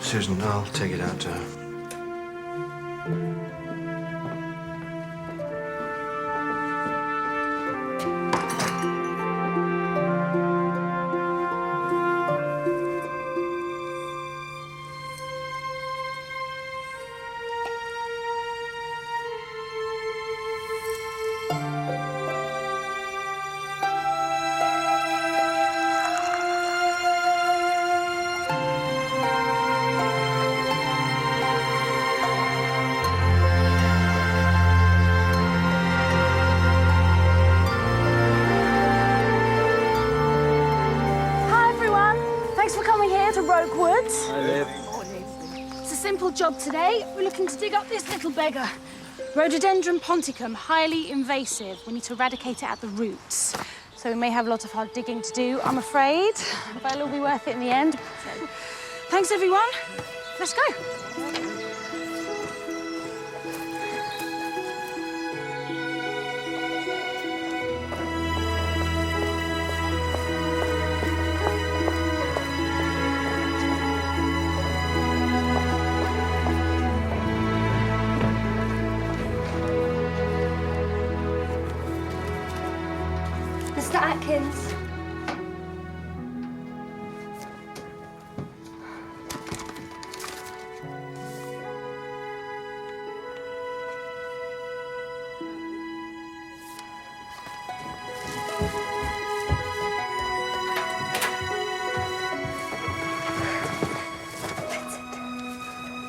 Susan, I'll take it out to her. Job today. We're looking to dig up this little beggar. Rhododendron ponticum, highly invasive. We need to eradicate it at the roots. So we may have a lot of hard digging to do, I'm afraid, but it'll be worth it in the end. So, thanks, everyone. Let's go. Mr. Atkins.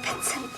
Vincent.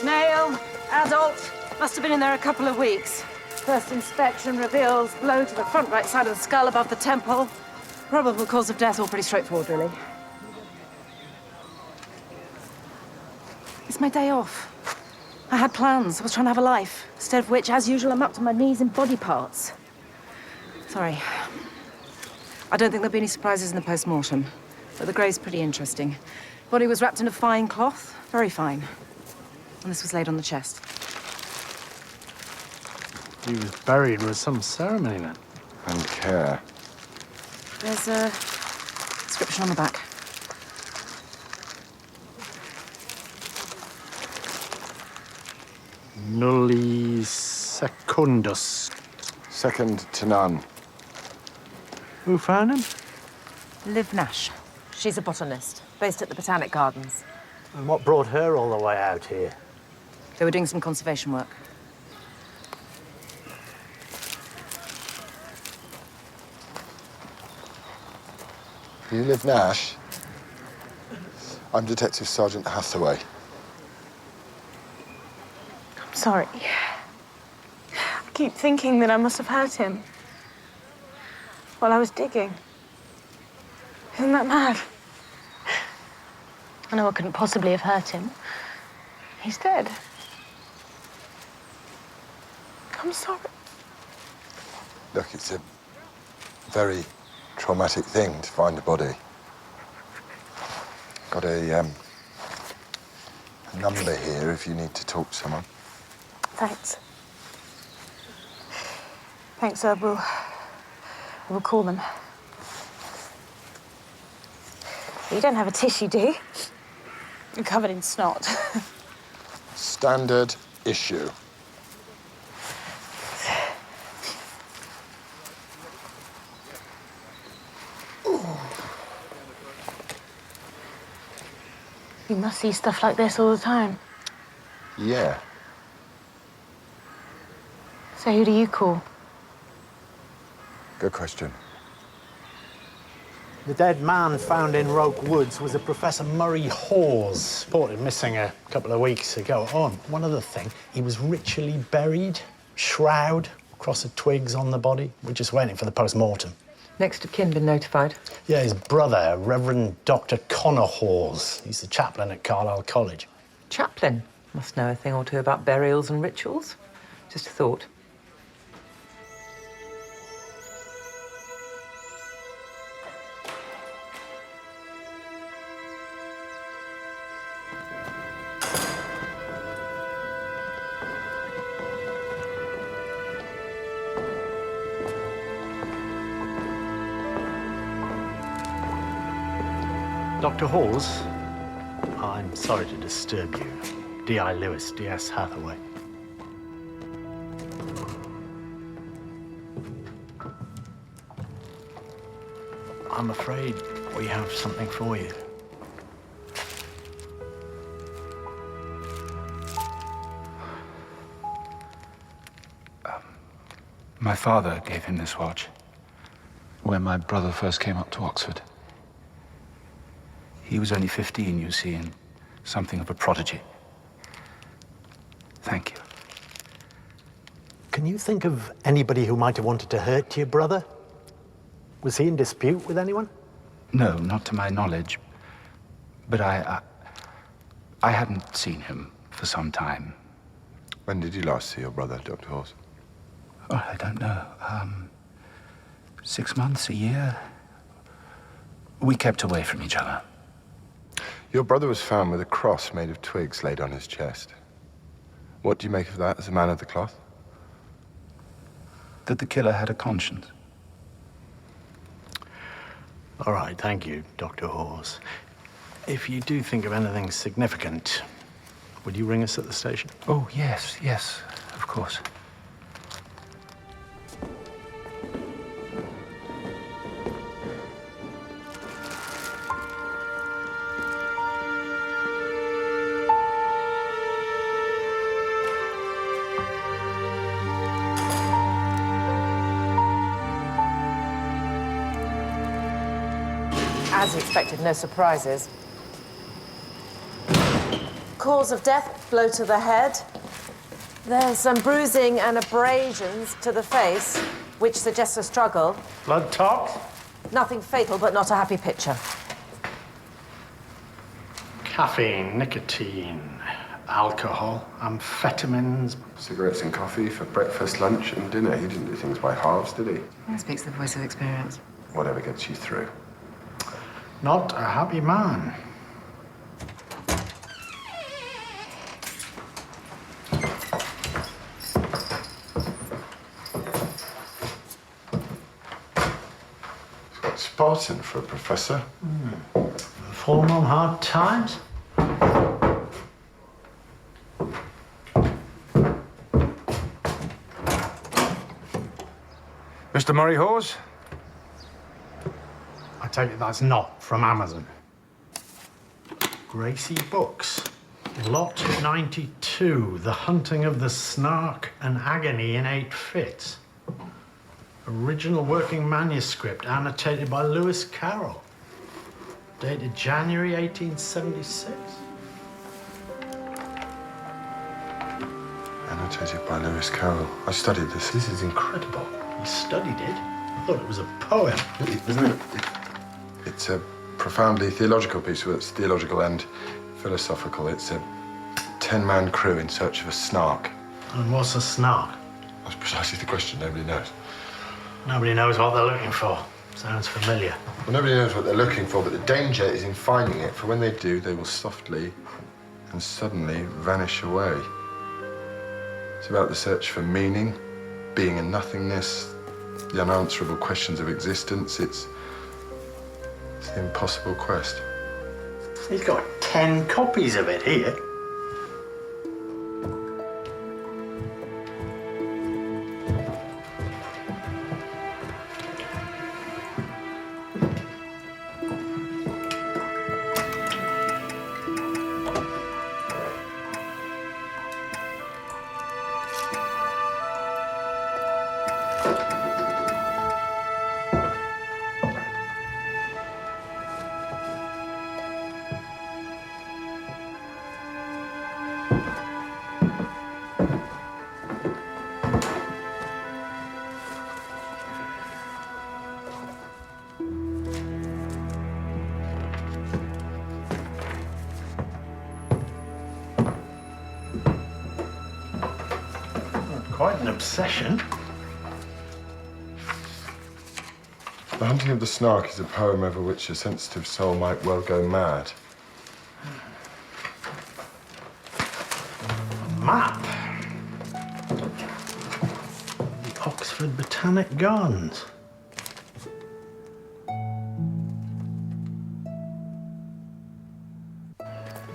Male, adult, must have been in there a couple of weeks. First inspection reveals blow to the front right side of the skull above the temple. Probable cause of death, all pretty straightforward, really. It's my day off. I had plans. I was trying to have a life. Instead of which, as usual, I'm up to my knees in body parts. Sorry. I don't think there'll be any surprises in the post-mortem, but the grave's pretty interesting. Body was wrapped in a fine cloth, very fine. And this was laid on the chest. He was buried with some ceremony, then. And care. There's a inscription on the back. Nulli secundus. Second to none. Who found him? Liv Nash. She's a botanist, based at the Botanic Gardens. And what brought her all the way out here? They were doing some conservation work. You live Nash? I'm Detective Sergeant Hathaway. I'm sorry. I keep thinking that I must have hurt him while I was digging. Isn't that mad? I know I couldn't possibly have hurt him. He's dead. I'm sorry. Look, it's a very traumatic thing to find a body. Got a number here if you need to talk to someone. Thanks. Thanks, I will call them. You don't have a tissue, do you? You're covered in snot. Standard issue. You must see stuff like this all the time. Yeah. So who do you call? Good question. The dead man found in Roke Woods was a Professor Murray Hawes, reported missing a couple of weeks ago. Oh, and one other thing, he was ritually buried, shroud, cross of twigs on the body. We're just waiting for the post-mortem. Next of kin been notified? Yeah, his brother, Reverend Dr. Connor Hawes. He's the chaplain at Carlisle College. Chaplain? Must know a thing or two about burials and rituals. Just a thought. Dr. Hawes, I'm sorry to disturb you. D.I. Lewis, D.S. Hathaway. I'm afraid we have something for you. My father gave him this watch when my brother first came up to Oxford. He was only 15, you see, and something of a prodigy. Thank you. Can you think of anybody who might have wanted to hurt your brother? Was he in dispute with anyone? No, not to my knowledge. But I hadn't seen him for some time. When did you last see your brother, Dr. Hawes? Oh, I don't know. 6 months, a year. We kept away from each other. Your brother was found with a cross made of twigs laid on his chest. What do you make of that as a man of the cloth? That the killer had a conscience. All right, thank you, Dr. Hawes. If you do think of anything significant, would you ring us at the station? Oh, yes, yes, of course. As expected, no surprises. Cause of death, blow to the head. There's some bruising and abrasions to the face, which suggests a struggle. Blood tox? Nothing fatal, but not a happy picture. Caffeine, nicotine, alcohol, amphetamines. Cigarettes and coffee for breakfast, lunch, and dinner. He didn't do things by halves, did he? That speaks the voice of experience. Whatever gets you through. Not a happy man. He's got Spartan for a professor. Fallen on hard times? Mr. Murray Hawes? I take it that's not from Amazon. Gracie Books. Lot 92, The Hunting of the Snark and Agony in 8 fits. Original working manuscript annotated by Lewis Carroll. Dated January 1876. Annotated by Lewis Carroll. I studied this. This is incredible. You studied it? I thought it was a poem. Isn't it? It's a profoundly theological piece. Well, it's theological and philosophical. It's a 10-man crew in search of a snark. And what's a snark? That's precisely the question. Nobody knows. Nobody knows what they're looking for. Sounds familiar. Well, nobody knows what they're looking for, but the danger is in finding it, for when they do, they will softly and suddenly vanish away. It's about the search for meaning, being and nothingness, the unanswerable questions of existence. It's the impossible quest. He's got 10 copies of it here. Quite an obsession. The Hunting of the Snark is a poem over which a sensitive soul might well go mad. Map. The Oxford Botanic Gardens.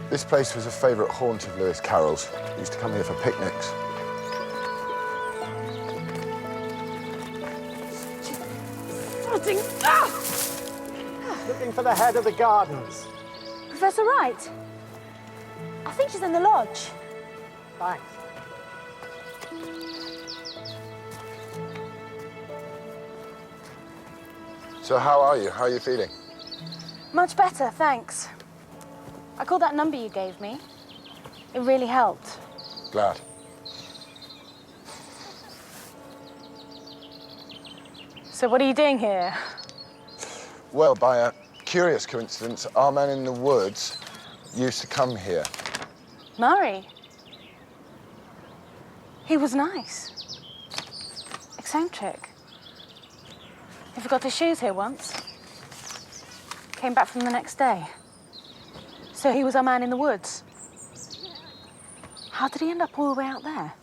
This place was a favourite haunt of Lewis Carroll's. He used to come here for picnics. Looking for the head of the gardens. Professor Wright? I think she's in the lodge. Thanks. So how are you? How are you feeling? Much better, thanks. I called that number you gave me. It really helped. Glad. So what are you doing here? Well, by a curious coincidence, our man in the woods used to come here. Murray? He was nice. Eccentric. He forgot his shoes here once. Came back from the next day. So he was our man in the woods. How did he end up all the way out there?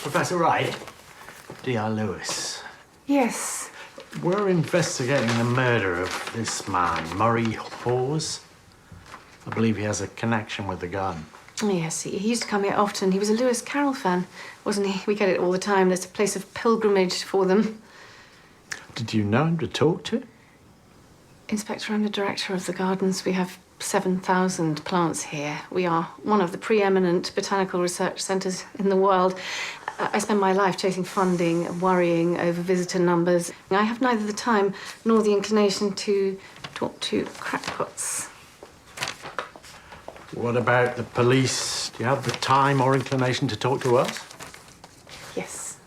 Professor Wright, D.R. Lewis. Yes. We're investigating the murder of this man, Murray Hawes. I believe he has a connection with the garden. Yes, he used to come here often. He was a Lewis Carroll fan, wasn't he? We get it all the time. There's a place of pilgrimage for them. Did you know him to talk to? Inspector, I'm the director of the gardens. We have 7,000 plants here. We are one of the preeminent botanical research centres in the world. I spend my life chasing funding and worrying over visitor numbers. I have neither the time nor the inclination to talk to crackpots. What about the police? Do you have the time or inclination to talk to us? Yes.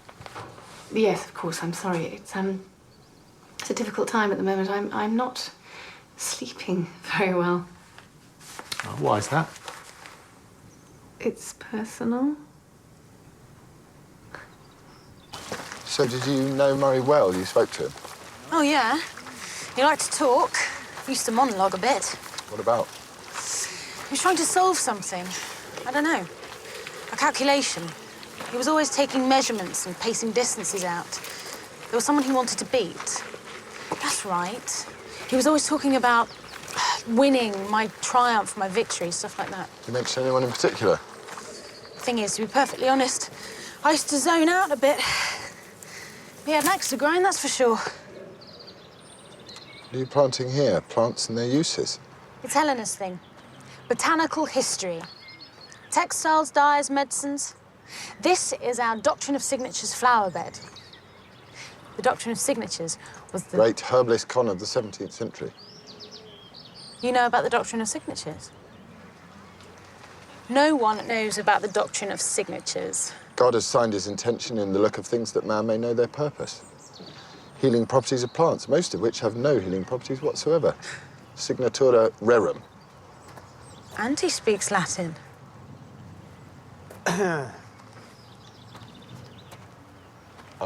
Yes, of course. I'm sorry. It's a difficult time at the moment. I'm not sleeping very well. Oh, why is that? It's personal. So did you know Murray well? You spoke to him? Oh, yeah. He liked to talk. He used to monologue a bit. What about? He was trying to solve something. I don't know. A calculation. He was always taking measurements and pacing distances out. There was someone he wanted to beat. That's right. He was always talking about winning, my triumph, my victory, stuff like that. You mention anyone in particular? Thing is, to be perfectly honest, I used to zone out a bit. He had an axe to grind, that's for sure. What are you planting here? Plants and their uses? It's Helena's thing. Botanical history. Textiles, dyes, medicines. This is our Doctrine of Signatures flower bed. The Doctrine of Signatures was the... Great herbalist con of the 17th century. You know about the Doctrine of Signatures? No one knows about the Doctrine of Signatures. God has signed his intention in the look of things that man may know their purpose. Healing properties of plants, most of which have no healing properties whatsoever. Signatura rerum. And he speaks Latin. I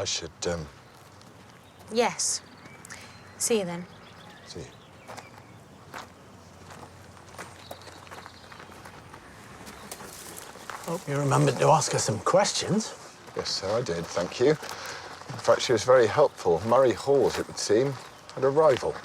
should, Yes. See you then. see you. Hope you remembered to ask her some questions. Yes, sir, I did, thank you. In fact, she was very helpful. Murray Hawes, it would seem, had a rival.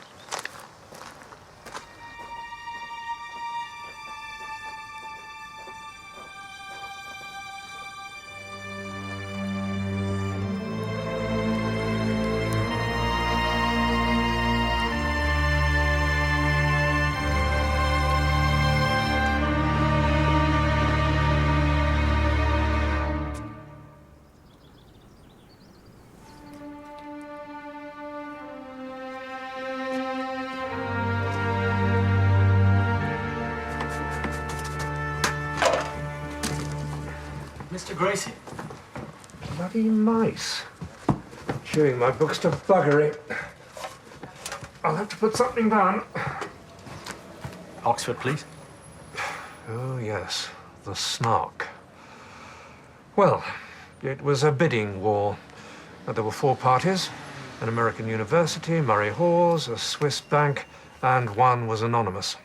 Mr. Gracie? Bloody mice. Chewing my books to buggery. I'll have to put something down. Oxford, please. Oh, yes, the Snark. Well, it was a bidding war. There were 4 parties: an American university, Murray Hawes, a Swiss bank, and one was anonymous.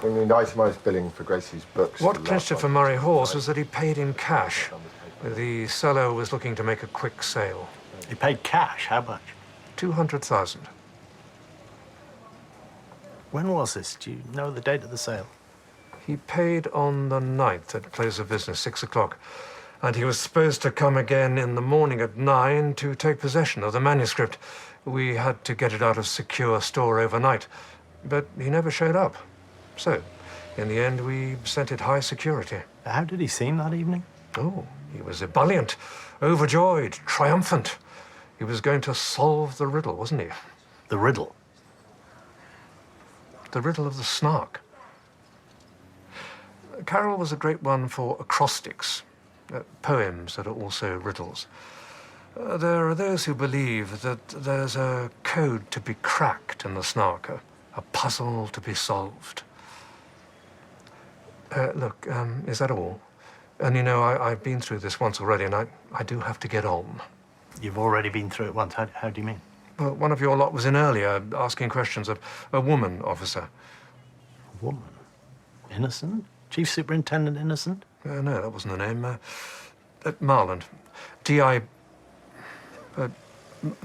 We need itemised billing for Gracie's books. What clinched it for Murray Hawes was that he paid in cash. The seller was looking to make a quick sale. He paid cash. How much? 200,000. When was this? Do you know the date of the sale? He paid on the 9th at close of business, 6 o'clock. And he was supposed to come again in the morning at 9 to take possession of the manuscript. We had to get it out of secure store overnight. But he never showed up. So, in the end, we sent it high security. How did he seem that evening? Oh, he was ebullient, overjoyed, triumphant. He was going to solve the riddle, wasn't he? The riddle. The riddle of the Snark. Carroll was a great one for acrostics, poems that are also riddles. There are those who believe that there's a code to be cracked in the Snark, a puzzle to be solved. Look, is that all? And you know, I've been through this once already, and I do have to get on. You've already been through it once. How do you mean? Well, one of your lot was in earlier, asking questions of a woman officer. A woman? Innocent? Chief Superintendent Innocent? No, that wasn't the name. Marland. D.I.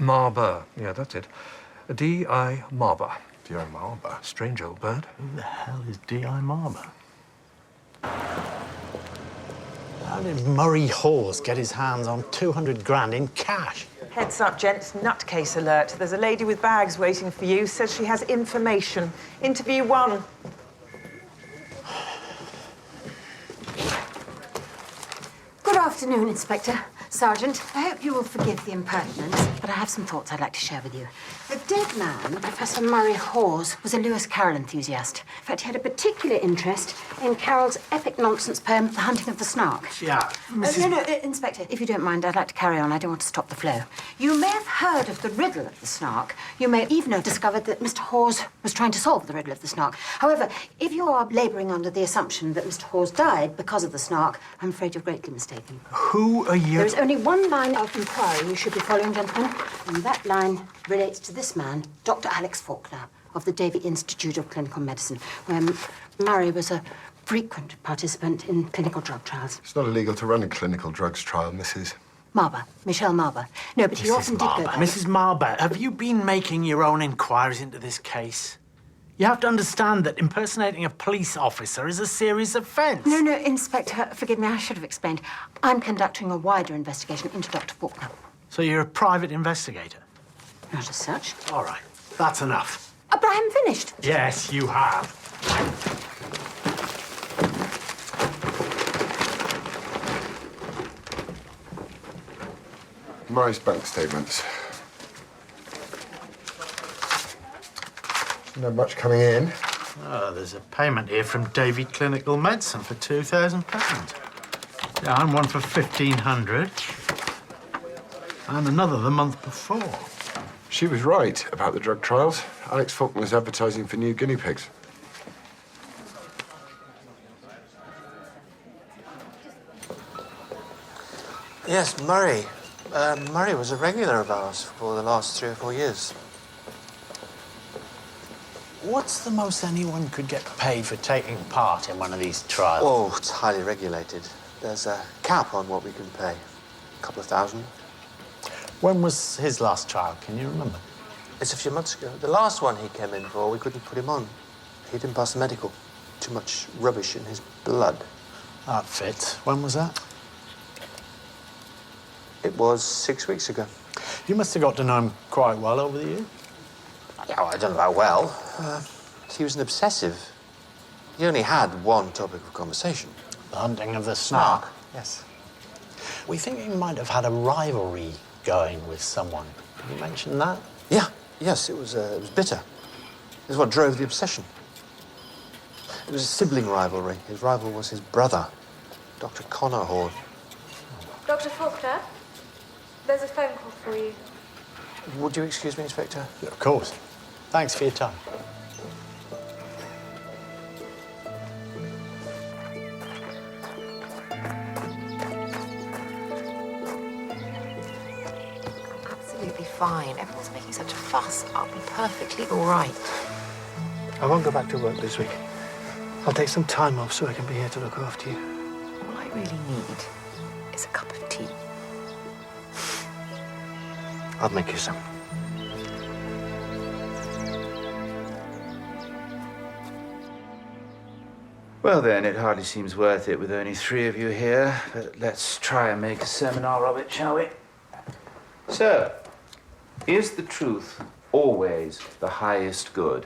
Marber. Yeah, that's it. D.I. Marber. D.I. Marber? Strange old bird. Who the hell is D.I. Marber? How did Murray Hawes get his hands on 200 grand in cash? Heads up, gents. Nutcase alert. There's a lady with bags waiting for you. Says she has information. Interview 1. Good afternoon, Inspector. Sergeant, I hope you will forgive the impertinence, but I have some thoughts I'd like to share with you. The dead man, Professor Murray Hawes, was a Lewis Carroll enthusiast. In fact, he had a particular interest in Carroll's epic nonsense poem, The Hunting of the Snark. Yeah, No, Inspector, if you don't mind, I'd like to carry on. I don't want to stop the flow. You may have heard of the riddle of the Snark. You may even have discovered that Mr. Hawes was trying to solve the riddle of the Snark. However, if you are labouring under the assumption that Mr. Hawes died because of the Snark, I'm afraid you're greatly mistaken. Who are you? There is only one line of inquiry you should be following, gentlemen, and that line relates to this man, Dr. Alex Faulkner, of the Davy Institute of Clinical Medicine, where Murray was a frequent participant in clinical drug trials. It's not illegal to run a clinical drugs trial, Mrs. Marber, Michelle Marber. No, but he often did go there. Mrs. Marber, have you been making your own inquiries into this case? You have to understand that impersonating a police officer is a serious offence. No, Inspector, forgive me, I should have explained. I'm conducting a wider investigation into Dr. Faulkner. So you're a private investigator? Not as such. All right, that's enough. But I haven't finished. Yes, you have. Murray's bank statements. Not much coming in. Oh, there's a payment here from Davy Clinical Medicine for £2,000. Yeah, and one for 1,500. And another the month before. She was right about the drug trials. Alex Faulkner's advertising for new guinea pigs. Yes, Murray. Murray was a regular of ours for the last 3 or 4 years. What's the most anyone could get paid for taking part in one of these trials? Oh, it's highly regulated. There's a cap on what we can pay. A couple of thousand. When was his last trial? Can you remember? It's a few months ago. The last one he came in for, we couldn't put him on. He didn't pass the medical. Too much rubbish in his blood. That fits. When was that? It was 6 weeks ago. You must have got to know him quite well over the years. Yeah, well, I don't know about well. He was an obsessive. He only had one topic of conversation. The hunting of the Snark. Yes. We think he might have had a rivalry going with someone. Did you mention that? Yeah. Yes, it was bitter. It was what drove the obsession. It was a sibling rivalry. His rival was his brother, Dr. Connor Hawes. Dr. Faulkner, there's a phone call for you. Would you excuse me, Inspector? Yeah, of course. Thanks for your time. Absolutely fine. Everyone's making such a fuss. I'll be perfectly all right. I won't go back to work this week. I'll take some time off so I can be here to look after you. All I really need is a cup of tea. I'll make you some. Well, then, it hardly seems worth it with only 3 of you here, but let's try and make a seminar of it, shall we? So, is the truth always the highest good?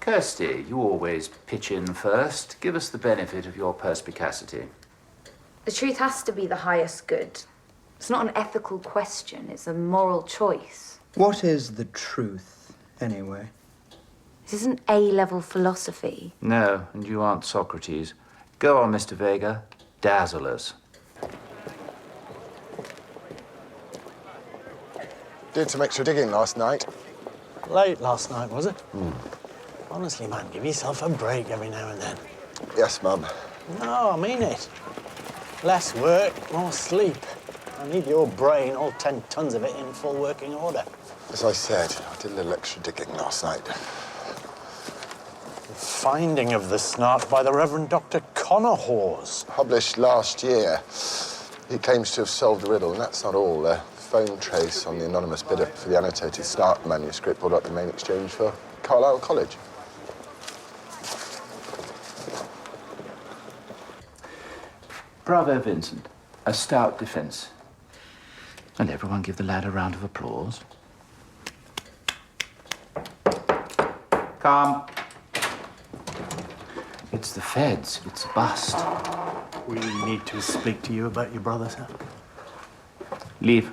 Kirsty, you always pitch in first. Give us the benefit of your perspicacity. The truth has to be the highest good. It's not an ethical question, it's a moral choice. What is the truth, anyway? This isn't A-level philosophy. No, and you aren't Socrates. Go on, Mr. Vega. Dazzle us. Did some extra digging last night. Late last night, was it? Honestly, man, give yourself a break every now and then. Yes, Mum. No, I mean it. Less work, more sleep. I need your brain, all 10 tons of it, in full working order. As I said, I did a little extra digging last night. The finding of the Snark by the Reverend Dr. Connor Hawes. Published last year. He claims to have solved the riddle, and that's not all. A phone trace on the anonymous bidder for the annotated Snark manuscript brought up the main exchange for Carlisle College. Bravo, Vincent. A stout defence. And everyone give the lad a round of applause. Calm. It's the feds. It's a bust. We need to speak to you about your brother, sir. Leave.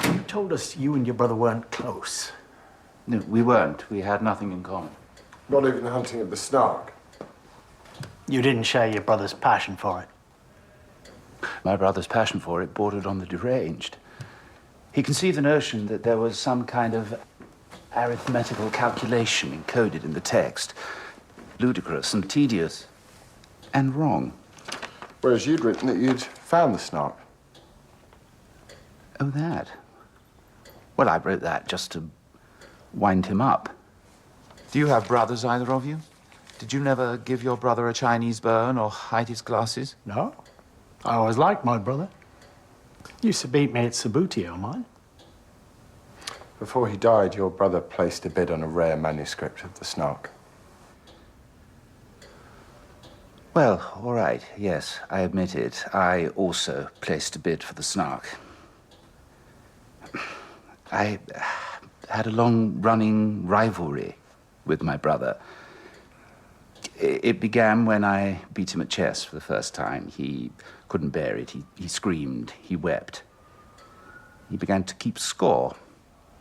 You told us you and your brother weren't close. No, we weren't. We had nothing in common. Not even the hunting of the Snark. You didn't share your brother's passion for it. My brother's passion for it bordered on the deranged. He conceived the notion that there was some kind of arithmetical calculation encoded in the text. Ludicrous and tedious and wrong. Whereas you'd written that you'd found the Snark. Oh, that? Well, I wrote that just to wind him up. Do you have brothers, either of you? Did you never give your brother a Chinese bone or hide his glasses? No. I always liked my brother. Used to beat me at Sabutio, mine. Before he died, your brother placed a bid on a rare manuscript of the Snark. Well, all right, yes, I admit it. I also placed a bid for the Snark. I had a long-running rivalry with my brother. It began when I beat him at chess for the first time. He couldn't bear it. He screamed. He wept. He began to keep score.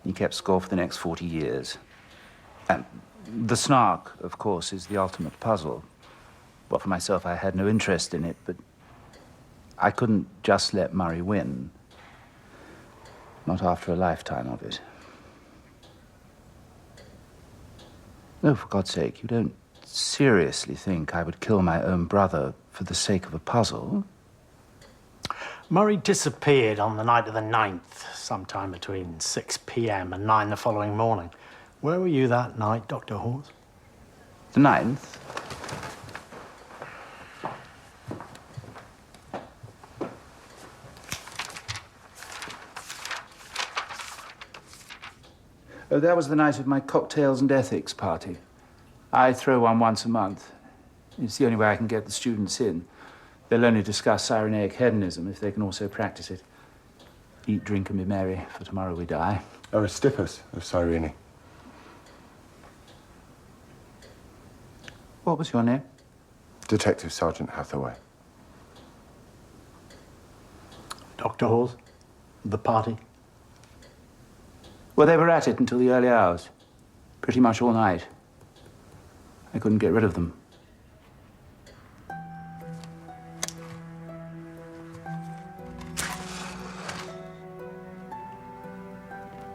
He kept score for the next 40 years. And the Snark, of course, is the ultimate puzzle. Well, for myself, I had no interest in it, but I couldn't just let Murray win. Not after a lifetime of it. No, for God's sake, you don't seriously think I would kill my own brother for the sake of a puzzle? Murray disappeared on the night of the 9th, sometime between 6 p.m. and 9 the following morning. Where were you that night, Dr. Hawes? The 9th? Oh, that was the night of my cocktails and ethics party. I throw one once a month. It's the only way I can get the students in. They'll only discuss Cyrenaic hedonism if they can also practice it. Eat, drink, and be merry, for tomorrow we die. Aristippus of Cyrene. What was your name? Detective Sergeant Hathaway. Dr. Hawes? The party? Well, they were at it until the early hours. Pretty much all night. I couldn't get rid of them.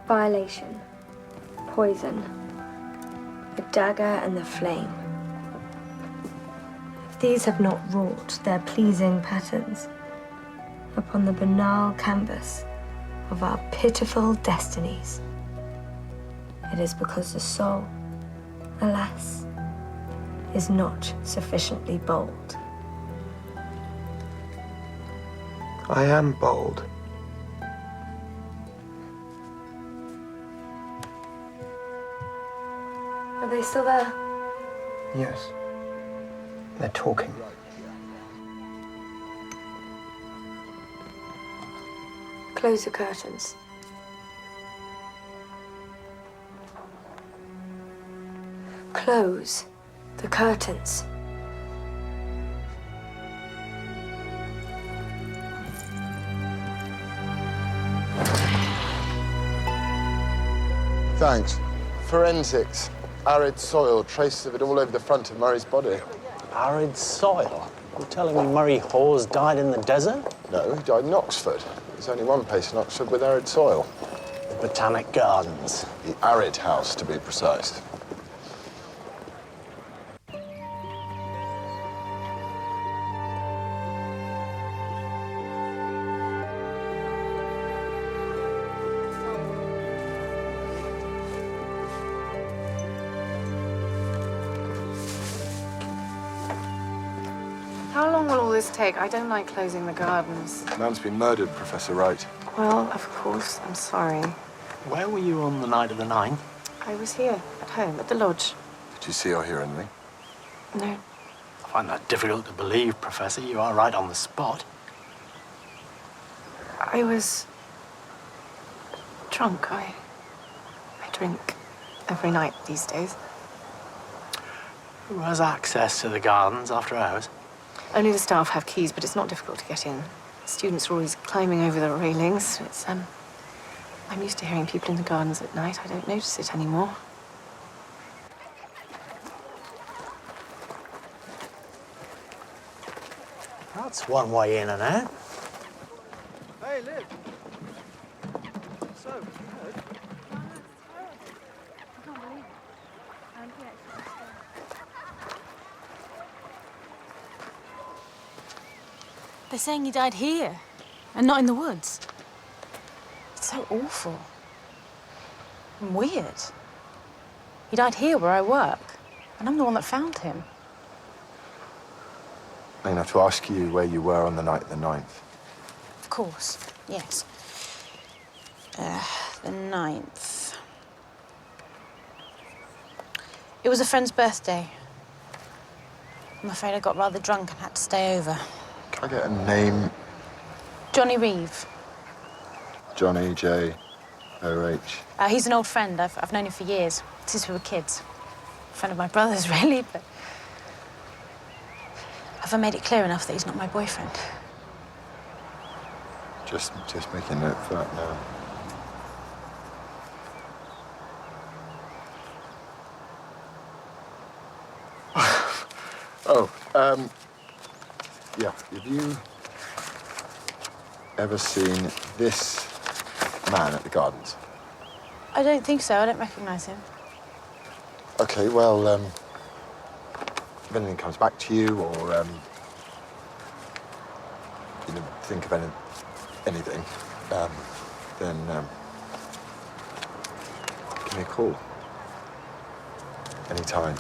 Violation. Poison. The dagger and the flame. If these have not wrought their pleasing patterns upon the banal canvas of our pitiful destinies, it is because the soul, alas, is not sufficiently bold. I am bold. Are they still there? Yes. They're talking. Close the curtains. Close the curtains. Thanks. Forensics. Arid soil, traces of it all over the front of Murray's body. Arid soil? You're telling me Murray Hawes died in the desert? No, he died in Oxford. There's only one place in Oxford with arid soil. The Botanic Gardens. The Arid House, to be precise. How long will all this take? I don't like closing the gardens. Man's been murdered, Professor Wright. Well, of course, I'm sorry. Where were you on the night of the 9th? I was here, at home, at the lodge. Did you see or hear anything? No. I find that difficult to believe, Professor. You are right on the spot. I was drunk. I drink every night these days. Who has access to the gardens after hours? Only the staff have keys, but it's not difficult to get in. Students are always climbing over the railings. I'm used to hearing people in the gardens at night. I don't notice it anymore. That's one way in and out. Hey, Liv. So, you heard? They're saying he died here, and not in the woods. It's so awful. And weird. He died here where I work, and I'm the one that found him. I'm going to have to ask you where you were on the night of the 9th. Of course, yes. The 9th. It was a friend's birthday. I'm afraid I got rather drunk and had to stay over. Can I get a name? Johnny Reeve. Johnny J. O.H. He's an old friend. I've known him for years, since we were kids. A friend of my brother's, really, but... Have I made it clear enough that he's not my boyfriend? Just make a note for that now. Yeah, have you ever seen this man at the gardens? I don't think so. I don't recognise him. OK, well, if anything comes back to you or, you know, think of anything, then give me a call. Anytime.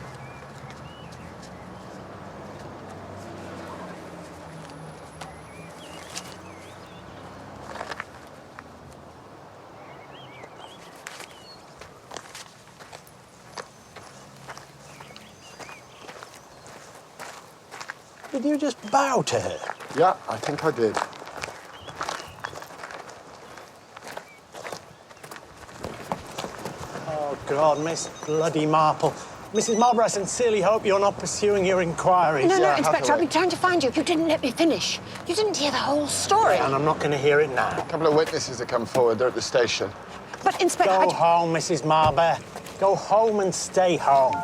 Did you just bow to her? Yeah, I think I did. Oh, God, Miss Bloody Marple. Mrs. Marlborough, I sincerely hope you're not pursuing your inquiries. No, Inspector, I've been trying to find you. You didn't let me finish. You didn't hear the whole story. And I'm not going to hear it now. A couple of witnesses have come forward. They're at the station. But, Inspector, Go home, Mrs. Marlborough. Go home and stay home.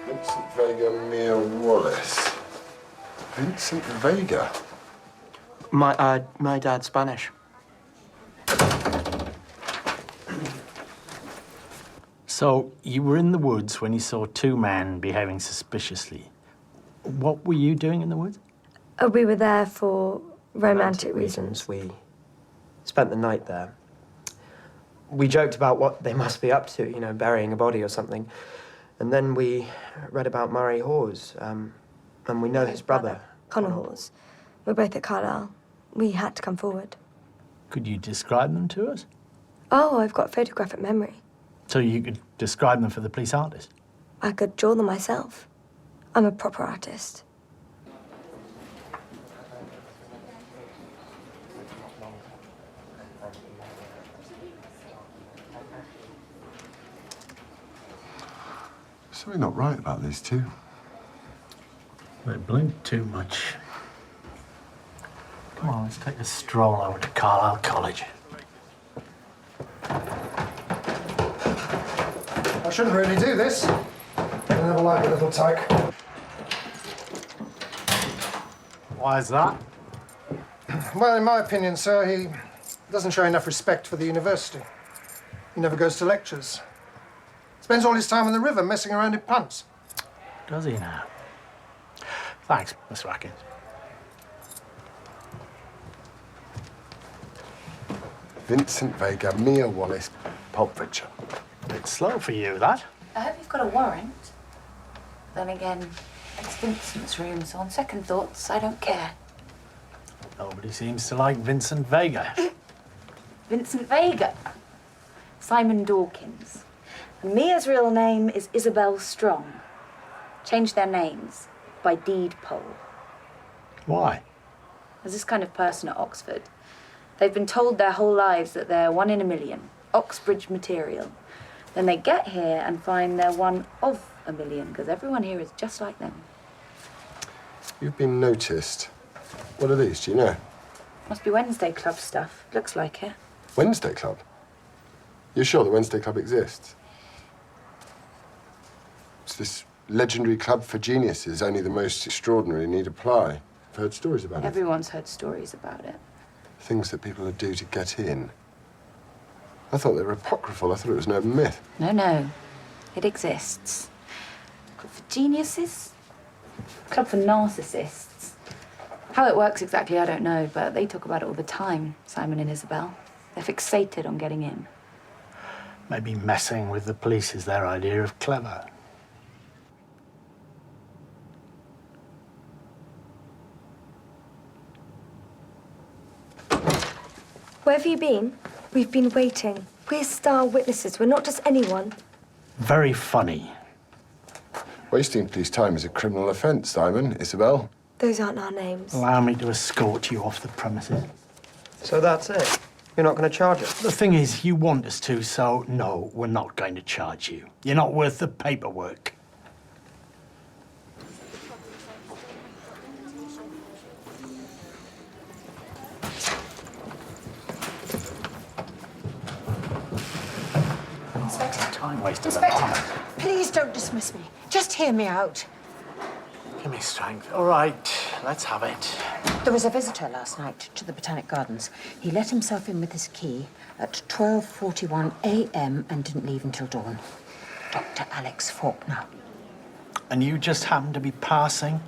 Vincent Vega, Mia Wallace. Vincent Vega? My dad's Spanish. So, you were in the woods when you saw two men behaving suspiciously. What were you doing in the woods? We were there for romantic reasons. We spent the night there. We joked about what they must be up to, you know, burying a body or something. And then we read about Murray Hawes, and we know his brother. Connor Hawes. We're both at Carlisle. We had to come forward. Could you describe them to us? Oh, I've got photographic memory. So you could describe them for the police artist? I could draw them myself. I'm a proper artist. Something not right about these two. They blink too much. Come on, let's take a stroll over to Carlisle College. I shouldn't really do this. I never like a little tyke. Why is that? Well, in my opinion, sir, he doesn't show enough respect for the university. He never goes to lectures. Spends all his time on the river messing around in punts. Does he now? Thanks, Miss Watkins. Vincent Vega, Mia Wallace, Pulp Fiction. Bit slow for you, that. I hope you've got a warrant. Then again, it's Vincent's room, so on second thoughts, I don't care. Nobody seems to like Vincent Vega. Vincent Vega. Simon Dawkins. And Mia's real name is Isabel Strong. Changed their names by deed poll. Why? There's this kind of person at Oxford. They've been told their whole lives that they're 1 in a million, Oxbridge material. Then they get here and find they're 1 of a million, because everyone here is just like them. You've been noticed. What are these, do you know? Must be Wednesday Club stuff. Looks like it. Wednesday Club? You're sure the Wednesday Club exists? It's this legendary club for geniuses. Only the most extraordinary need apply. I've heard stories about it. Everyone's heard stories about it. Things that people do to get in. I thought they were apocryphal. I thought it was an urban myth. No. It exists. Club for geniuses? Club for narcissists. How it works exactly, I don't know, but they talk about it all the time, Simon and Isabel. They're fixated on getting in. Maybe messing with the police is their idea of clever. Where have you been? We've been waiting. We're star witnesses. We're not just anyone. Very funny. Wasting police time is a criminal offence, Simon, Isabel. Those aren't our names. Allow me to escort you off the premises. So that's it? You're not going to charge us? The thing is, you want us to, so no, we're not going to charge you. You're not worth the paperwork. time waster. Inspector, please don't dismiss me. Just hear me out. Give me strength. All right, let's have it. There was a visitor last night to the Botanic Gardens. He let himself in with his key at 12:41 a.m. and didn't leave until dawn. Dr. Alex Faulkner. And you just happened to be passing?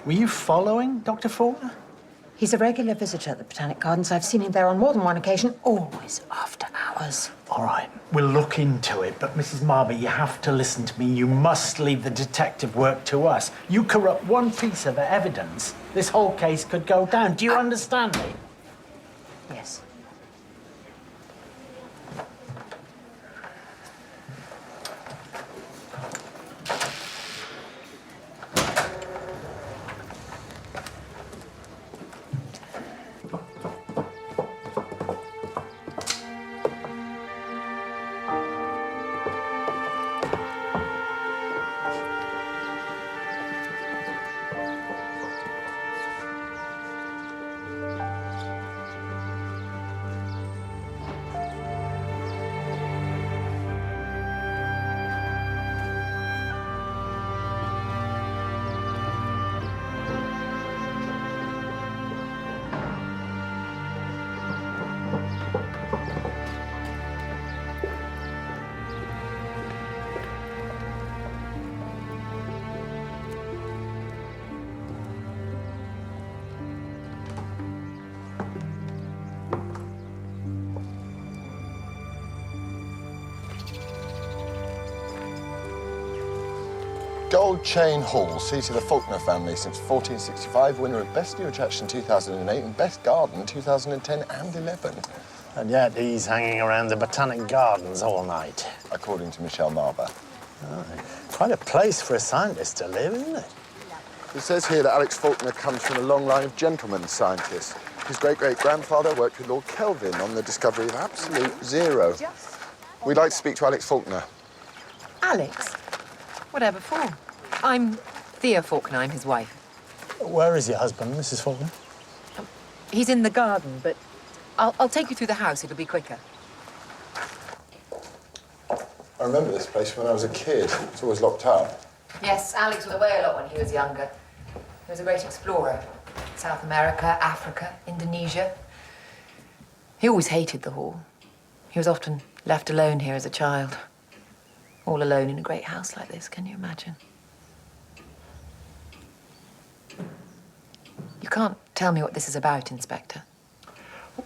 Were you following Dr. Faulkner? He's a regular visitor at the Botanic Gardens. I've seen him there on more than one occasion, always after hours. All right, we'll look into it, but Mrs. Marby, you have to listen to me. You must leave the detective work to us. You corrupt one piece of evidence, this whole case could go down. Do you understand me? Yes. Gold Chain Hall, seat of the Faulkner family since 1465, winner of Best New Attraction 2008 and Best Garden 2010 and 11. And yet he's hanging around the Botanic Gardens all night. According to Michelle Marber. Oh, quite a place for a scientist to live, isn't it? It says here that Alex Faulkner comes from a long line of gentlemen scientists. His great-great-grandfather worked with Lord Kelvin on the discovery of absolute zero. We'd like to speak to Alex Faulkner. Alex? Whatever for? I'm Thea Faulkner, I'm his wife. Where is your husband, Mrs. Faulkner? He's in the garden, but I'll take you through the house, it'll be quicker. I remember this place when I was a kid. It's always locked up. Yes, Alex was away a lot when he was younger. He was a great explorer. South America, Africa, Indonesia. He always hated the hall. He was often left alone here as a child. All alone in a great house like this, can you imagine? You can't tell me what this is about, Inspector.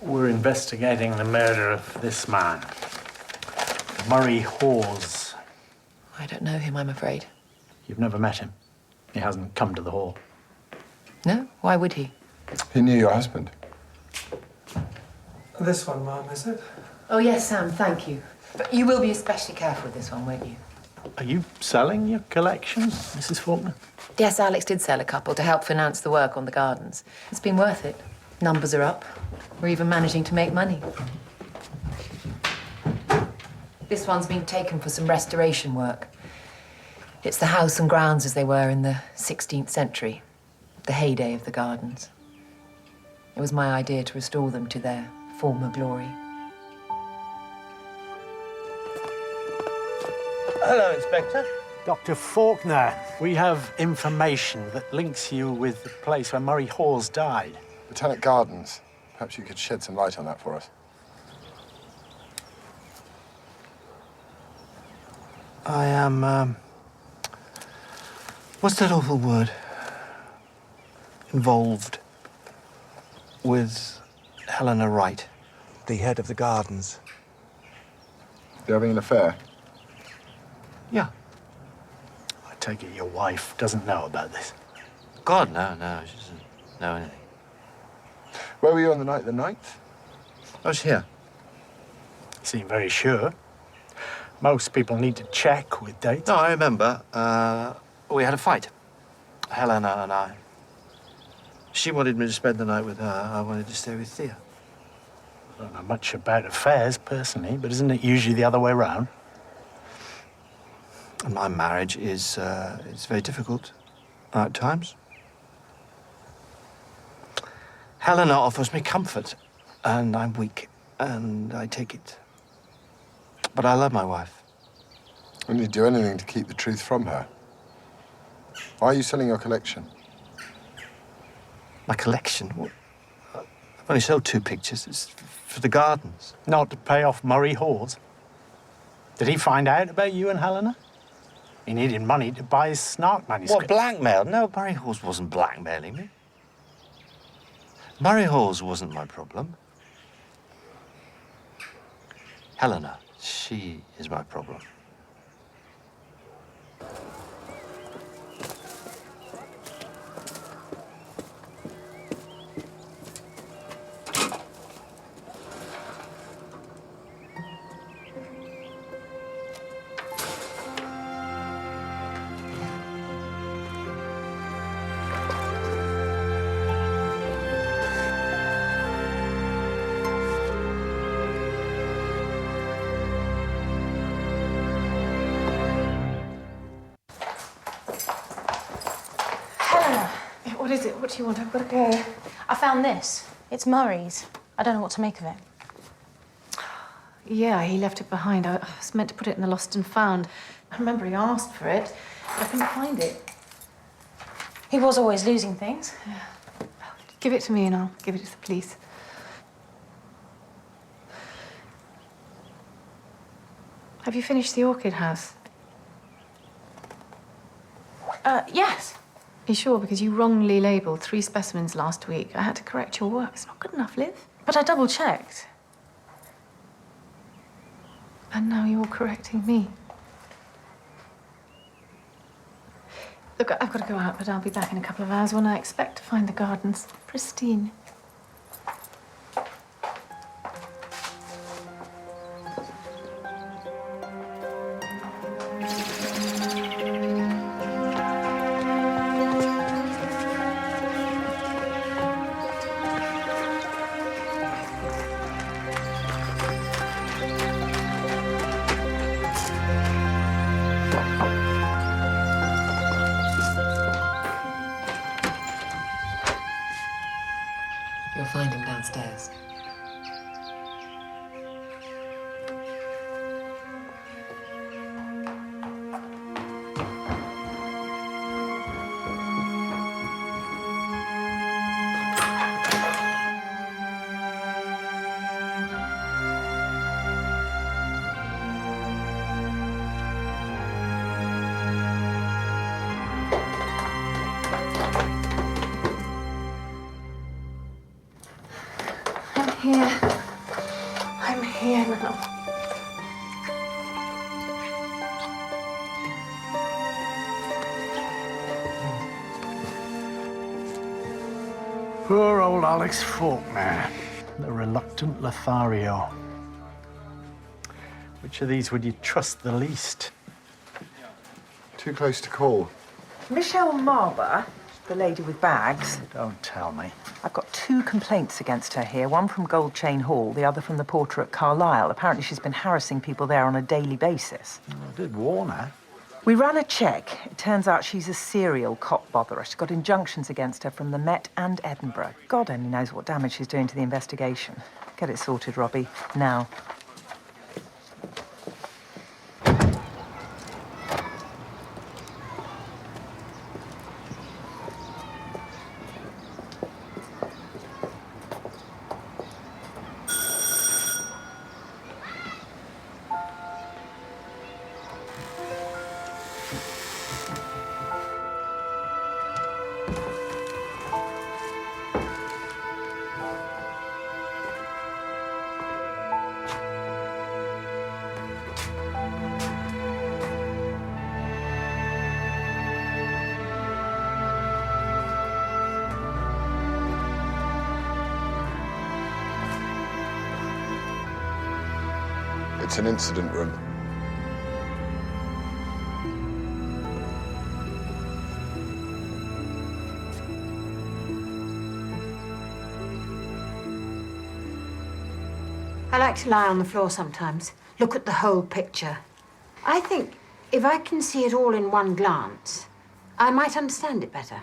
We're investigating the murder of this man, Murray Hawes. I don't know him, I'm afraid. You've never met him? He hasn't come to the hall? No? Why would he? He knew your husband. This one, Mum, is it? Oh, yes, Sam, thank you. But you will be especially careful with this one, won't you? Are you selling your collection, Mrs. Faulkner? Yes, Alex did sell a couple to help finance the work on the gardens. It's been worth it. Numbers are up. We're even managing to make money. This one's been taken for some restoration work. It's the house and grounds as they were in the 16th century, the heyday of the gardens. It was my idea to restore them to their former glory. Hello, Inspector. Dr. Faulkner, we have information that links you with the place where Murray Hawes died. Botanic Gardens. Perhaps you could shed some light on that for us. I am, what's that awful word? Involved with Helena Wright, the head of the gardens. They're having an affair? Yeah. I take it your wife doesn't know about this. God, no, she doesn't know anything. Where were you on the night of the 9th? I was here. You seem very sure. Most people need to check with dates. No, I remember. We had a fight, Helena and I. She wanted me to spend the night with her. I wanted to stay with Thea. I don't know much about affairs, personally, but isn't it usually the other way around? And my marriage is it's very difficult at times. Helena offers me comfort, and I'm weak, and I take it. But I love my wife. Wouldn't you do anything to keep the truth from her? Why are you selling your collection? My collection? Well, I've only sold 2 pictures. It's for the gardens. Not to pay off Murray Hawes. Did he find out about you and Helena? He needed money to buy his Snark manuscript. What, blackmail? No, Murray Hawes wasn't blackmailing me. Murray Hawes wasn't my problem. Helena, she is my problem. What is it? What do you want? I've got to go. I found this. It's Murray's. I don't know what to make of it. Yeah, he left it behind. I was meant to put it in the lost and found. I remember he asked for it. I couldn't find it. He was always losing things. Yeah. Give it to me and I'll give it to the police. Have you finished the orchid house? Yes. You sure? Because you wrongly labelled 3 specimens last week. I had to correct your work. It's not good enough, Liv. But I double-checked. And now you're correcting me. Look, I've got to go out, but I'll be back in a couple of hours when I expect to find the gardens pristine. You'll find him downstairs. I'm here now. Poor old Alex Faulkner, the reluctant Lothario. Which of these would you trust the least? Too close to call. Michelle Marber, the lady with bags. Don't tell me. I've got 2 complaints against her here, one from Gold Chain Hall, the other from the porter at Carlisle. Apparently she's been harassing people there on a daily basis. I did warn her. We ran a check. It turns out she's a serial cop botherer. She's got injunctions against her from the Met and Edinburgh. God only knows what damage she's doing to the investigation. Get it sorted, Robbie. Now. It's an incident room. I like to lie on the floor sometimes, look at the whole picture. I think if I can see it all in one glance, I might understand it better.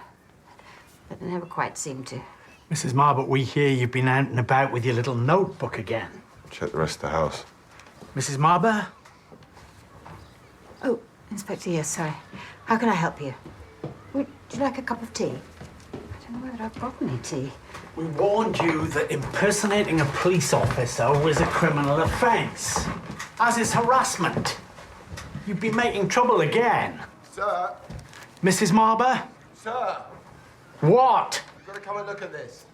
But I never quite seem to. Mrs. Marbot, we hear you've been out and about with your little notebook again. Check the rest of the house. Mrs. Marber, Oh, Inspector, yes, sorry. How can I help you? Would you like a cup of tea? I don't know whether I've got any tea. We warned you that impersonating a police officer was a criminal offence, as is harassment. You'd be making trouble again. Sir? Mrs. Marber? Sir? What? You've got to come and look at this.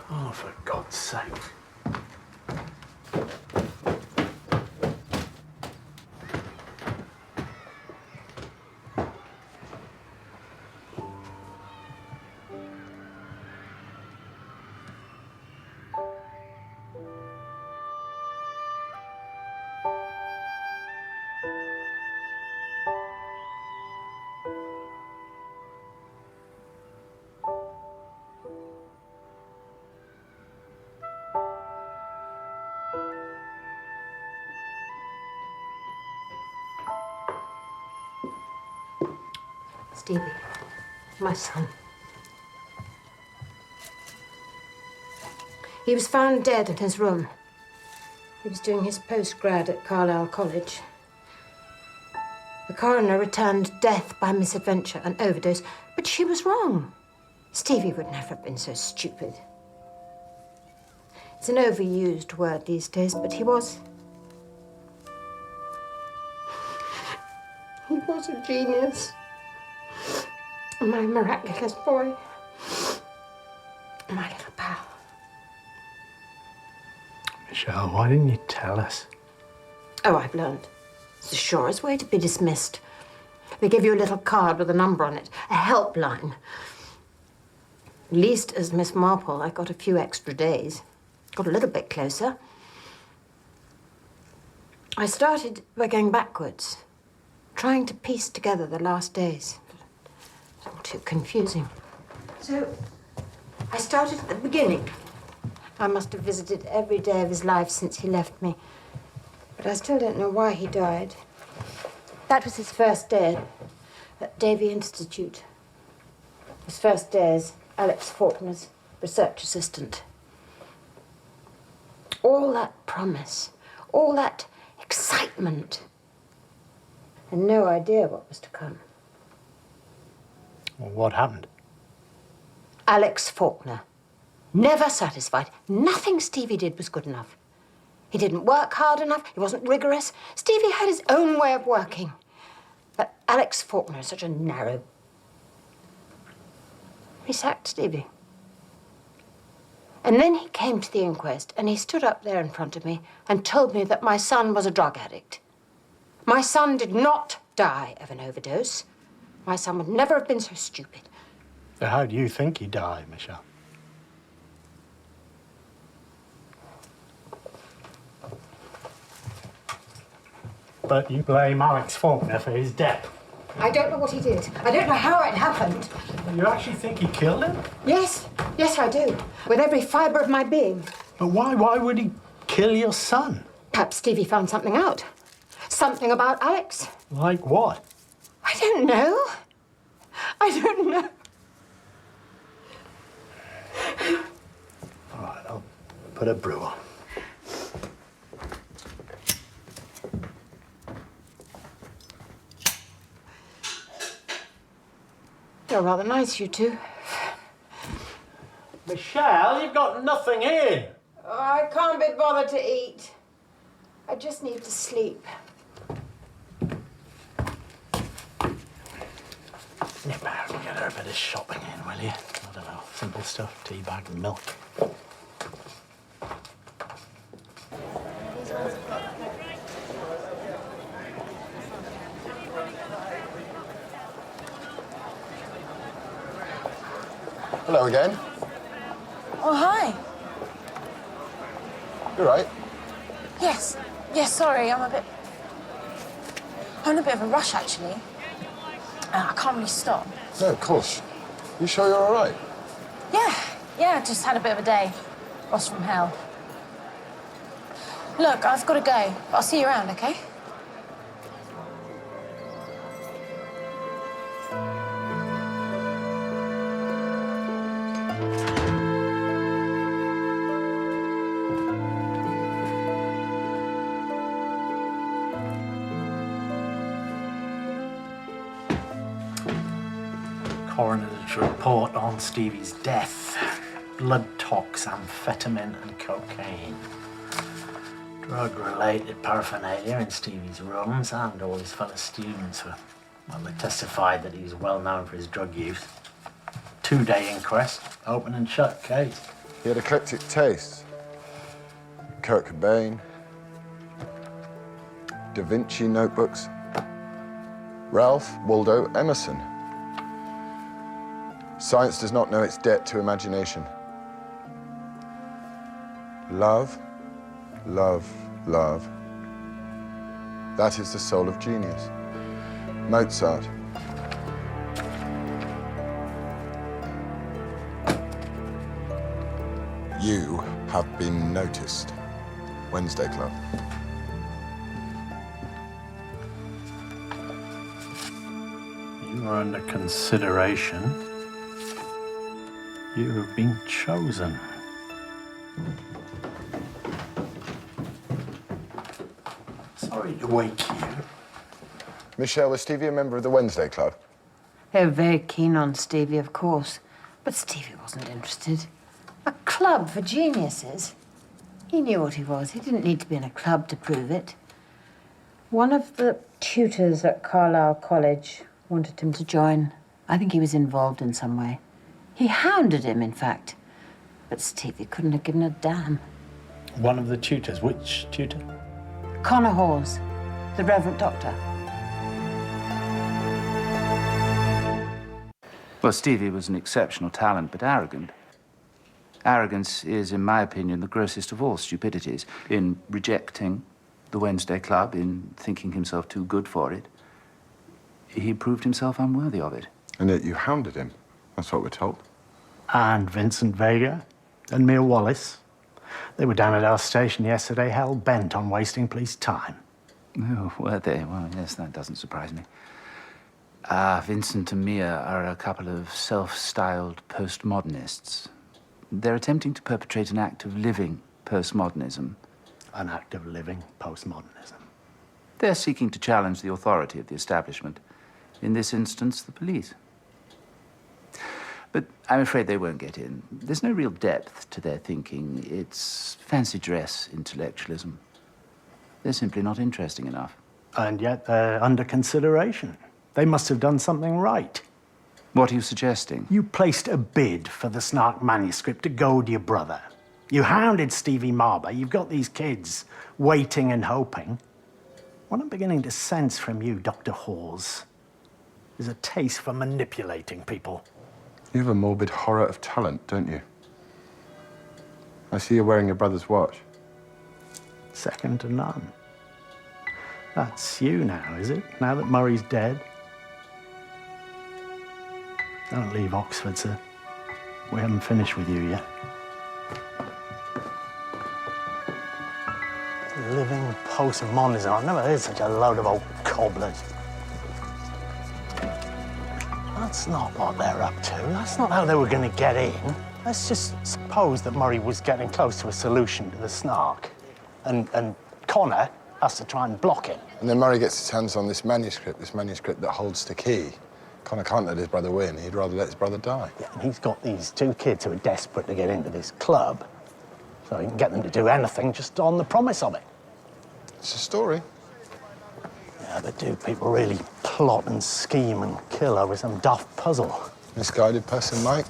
Oh, for God's sake. Stevie, my son. He was found dead in his room. He was doing his postgrad at Carlisle College. The coroner returned death by misadventure, an overdose, but she was wrong. Stevie would never have been so stupid. It's an overused word these days, but he was. He was a genius. My miraculous boy. My little pal. Michelle, why didn't you tell us? Oh, I've learned. It's the surest way to be dismissed. They give you a little card with a number on it, a helpline. At least as Miss Marple, I got a few extra days. Got a little bit closer. I started by going backwards, trying to piece together the last days. It's all too confusing. So, I started at the beginning. I must have visited every day of his life since he left me. But I still don't know why he died. That was his first day at Davy Institute. His first day as Alex Faulkner's research assistant. All that promise, all that excitement, and no idea what was to come. Well, what happened? Alex Faulkner. Never satisfied. Nothing Stevie did was good enough. He didn't work hard enough. He wasn't rigorous. Stevie had his own way of working. But Alex Faulkner is such a narrow. He sacked Stevie. And then he came to the inquest and he stood up there in front of me and told me that my son was a drug addict. My son did not die of an overdose. My son would never have been so stupid. So how do you think he died, Michelle? But you blame Alex Faulkner for his death. I don't know what he did. I don't know how it happened. You actually think he killed him? Yes, yes, I do. With every fibre of my being. But why? Why would he kill your son? Perhaps Stevie found something out. Something about Alex. Like what? I don't know. I don't know. All right, I'll put a brew on. You're rather nice, you two. Michelle, you've got nothing in. Oh, I can't be bothered to eat. I just need to sleep. Nip out and get her a bit of shopping in, will you? I don't know, simple stuff, tea bag and milk. Hello again. Oh, hi. You're right. Yes. Yes, sorry, I'm in a bit of a rush, actually. I can't really stop. No, of course. You sure you're all right? Yeah, just had a bit of a day. Lost from hell. Look, I've got to go, but I'll see you around, okay? Coroner's report on Stevie's death. Blood tox, amphetamine and cocaine. Drug-related paraphernalia in Stevie's rooms, and all his fellow students were, well, they testified that he was well known for his drug use. 2-day inquest, open and shut case. He had eclectic tastes. Kurt Cobain, Da Vinci notebooks, Ralph Waldo Emerson. Science does not know its debt to imagination. Love, love, love. That is the soul of genius. Mozart. You have been noticed. Wednesday Club. You are under consideration. You have been chosen. Sorry to wake you. Michelle, was Stevie a member of the Wednesday Club? They were very keen on Stevie, of course. But Stevie wasn't interested. A club for geniuses? He knew what he was. He didn't need to be in a club to prove it. One of the tutors at Carlisle College wanted him to join. I think he was involved in some way. He hounded him, in fact. But Stevie couldn't have given a damn. One of the tutors. Which tutor? Connor Hawes, the Reverend Doctor. Well, Stevie was an exceptional talent, but arrogant. Arrogance is, in my opinion, the grossest of all stupidities. In rejecting the Wednesday Club, in thinking himself too good for it, he proved himself unworthy of it. And yet you hounded him. That's what we're told. And Vincent Vega and Mia Wallace. They were down at our station yesterday, hell-bent on wasting police time. Oh, were they? Well, yes, that doesn't surprise me. Vincent and Mia are a couple of self-styled postmodernists. They're attempting to perpetrate an act of living postmodernism. An act of living postmodernism. They're seeking to challenge the authority of the establishment. In this instance, the police. But I'm afraid they won't get in. There's no real depth to their thinking. It's fancy dress intellectualism. They're simply not interesting enough. And yet they're under consideration. They must have done something right. What are you suggesting? You placed a bid for the Snark manuscript to goad your brother. You hounded Stevie Marber. You've got these kids waiting and hoping. What I'm beginning to sense from you, Dr. Hawes, is a taste for manipulating people. You have a morbid horror of talent, don't you? I see you're wearing your brother's watch. Second to none. That's you now, is it? Now that Murray's dead? Don't leave Oxford, sir. We haven't finished with you yet. Living postmodernism. I've never heard such a load of old cobblers. That's not what they're up to. That's not how they were going to get in. Let's just suppose that Murray was getting close to a solution to the Snark. And Connor has to try and block it. And then Murray gets his hands on this manuscript that holds the key. Connor can't let his brother win. He'd rather let his brother die. Yeah, and he's got these two kids who are desperate to get into this club. So he can get them to do anything just on the promise of it. It's a story. Yeah, but do people really plot and scheme and kill over some daft puzzle? Misguided person, Mike.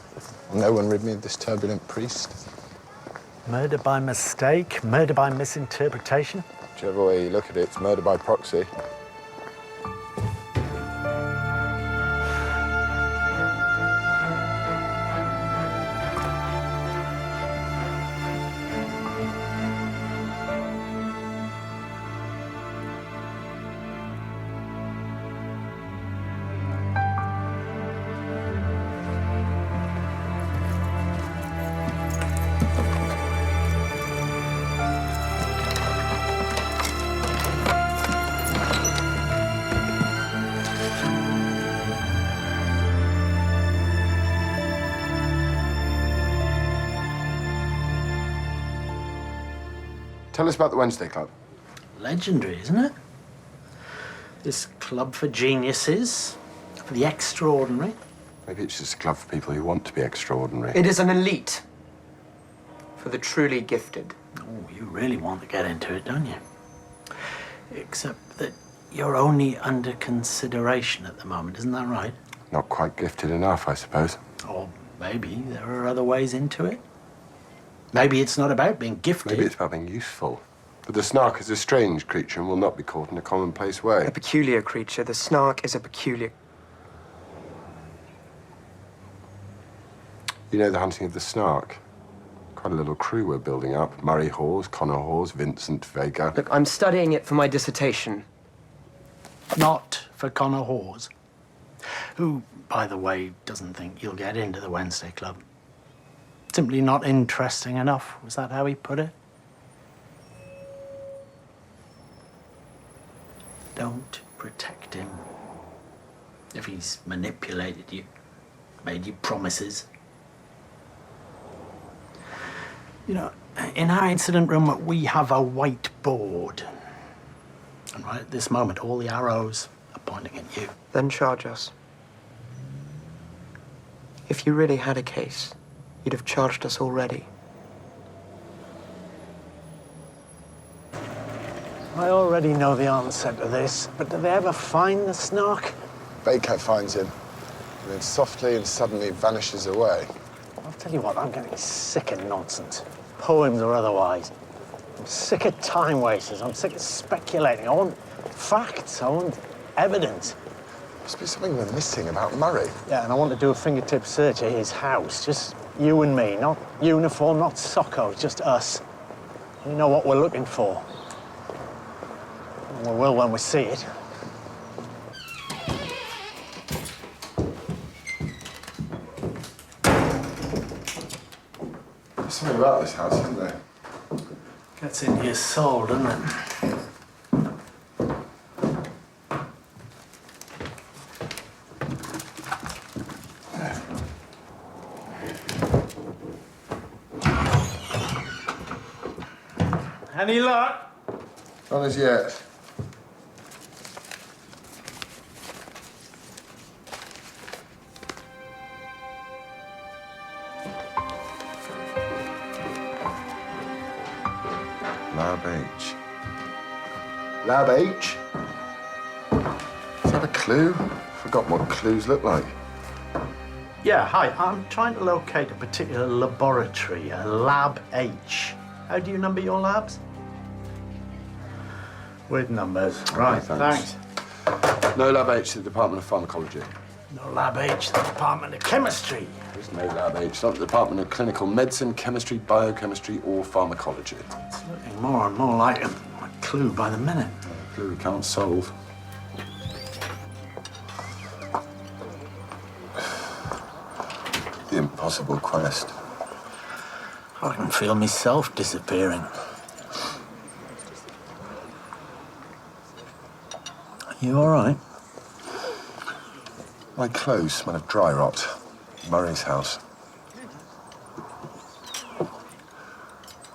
No one rid me of this turbulent priest. Murder by mistake, murder by misinterpretation. Whichever way you look at it, it's murder by proxy. Tell us about the Wednesday Club. Legendary, isn't it? This club for geniuses, for the extraordinary. Maybe it's just a club for people who want to be extraordinary. It is an elite for the truly gifted. Oh, you really want to get into it, don't you? Except that you're only under consideration at the moment, isn't that right? Not quite gifted enough, I suppose. Or maybe there are other ways into it. Maybe it's not about being gifted. Maybe it's about being useful. But the Snark is a strange creature and will not be caught in a commonplace way. A peculiar creature. The Snark is a peculiar... You know the hunting of the Snark? Quite a little crew we're building up. Murray Hawes, Connor Hawes, Vincent Vega. Look, I'm studying it for my dissertation. Not for Connor Hawes, who, by the way, doesn't think you'll get into the Wednesday Club. Simply not interesting enough. Was that how he put it? Don't protect him. If he's manipulated you, made you promises. You know, in our incident room, we have a whiteboard. And right at this moment, all the arrows are pointing at you. Then charge us. If you really had a case, you'd have charged us already. I already know the answer to this, but do they ever find the Snark? Baker finds him, and then softly and suddenly vanishes away. I'll tell you what, I'm getting sick of nonsense. Poems or otherwise. I'm sick of time wasters. I'm sick of speculating. I want facts. I want evidence. Must be something we're missing about Murray. Yeah, and I want to do a fingertip search at his house. Just you and me. Not uniform, not soccos, just us. We know what we're looking for. And we will when we see it. There's something about this house, isn't there? Gets into your soul, doesn't it? Any luck? Not as yet. Lab H. Lab H? Is that a clue? Forgot what clues look like. Yeah, hi. I'm trying to locate a particular laboratory, a Lab H. How do you number your labs? With numbers. Right, thanks. No Lab H to the Department of Pharmacology. No Lab H, the Department of Chemistry. There's no Lab H, not the Department of Clinical Medicine, Chemistry, Biochemistry, or Pharmacology. It's looking more and more like a clue by the minute. A clue we can't solve. The impossible quest. I can feel myself disappearing. You all right? My clothes smell of dry rot. Murray's house.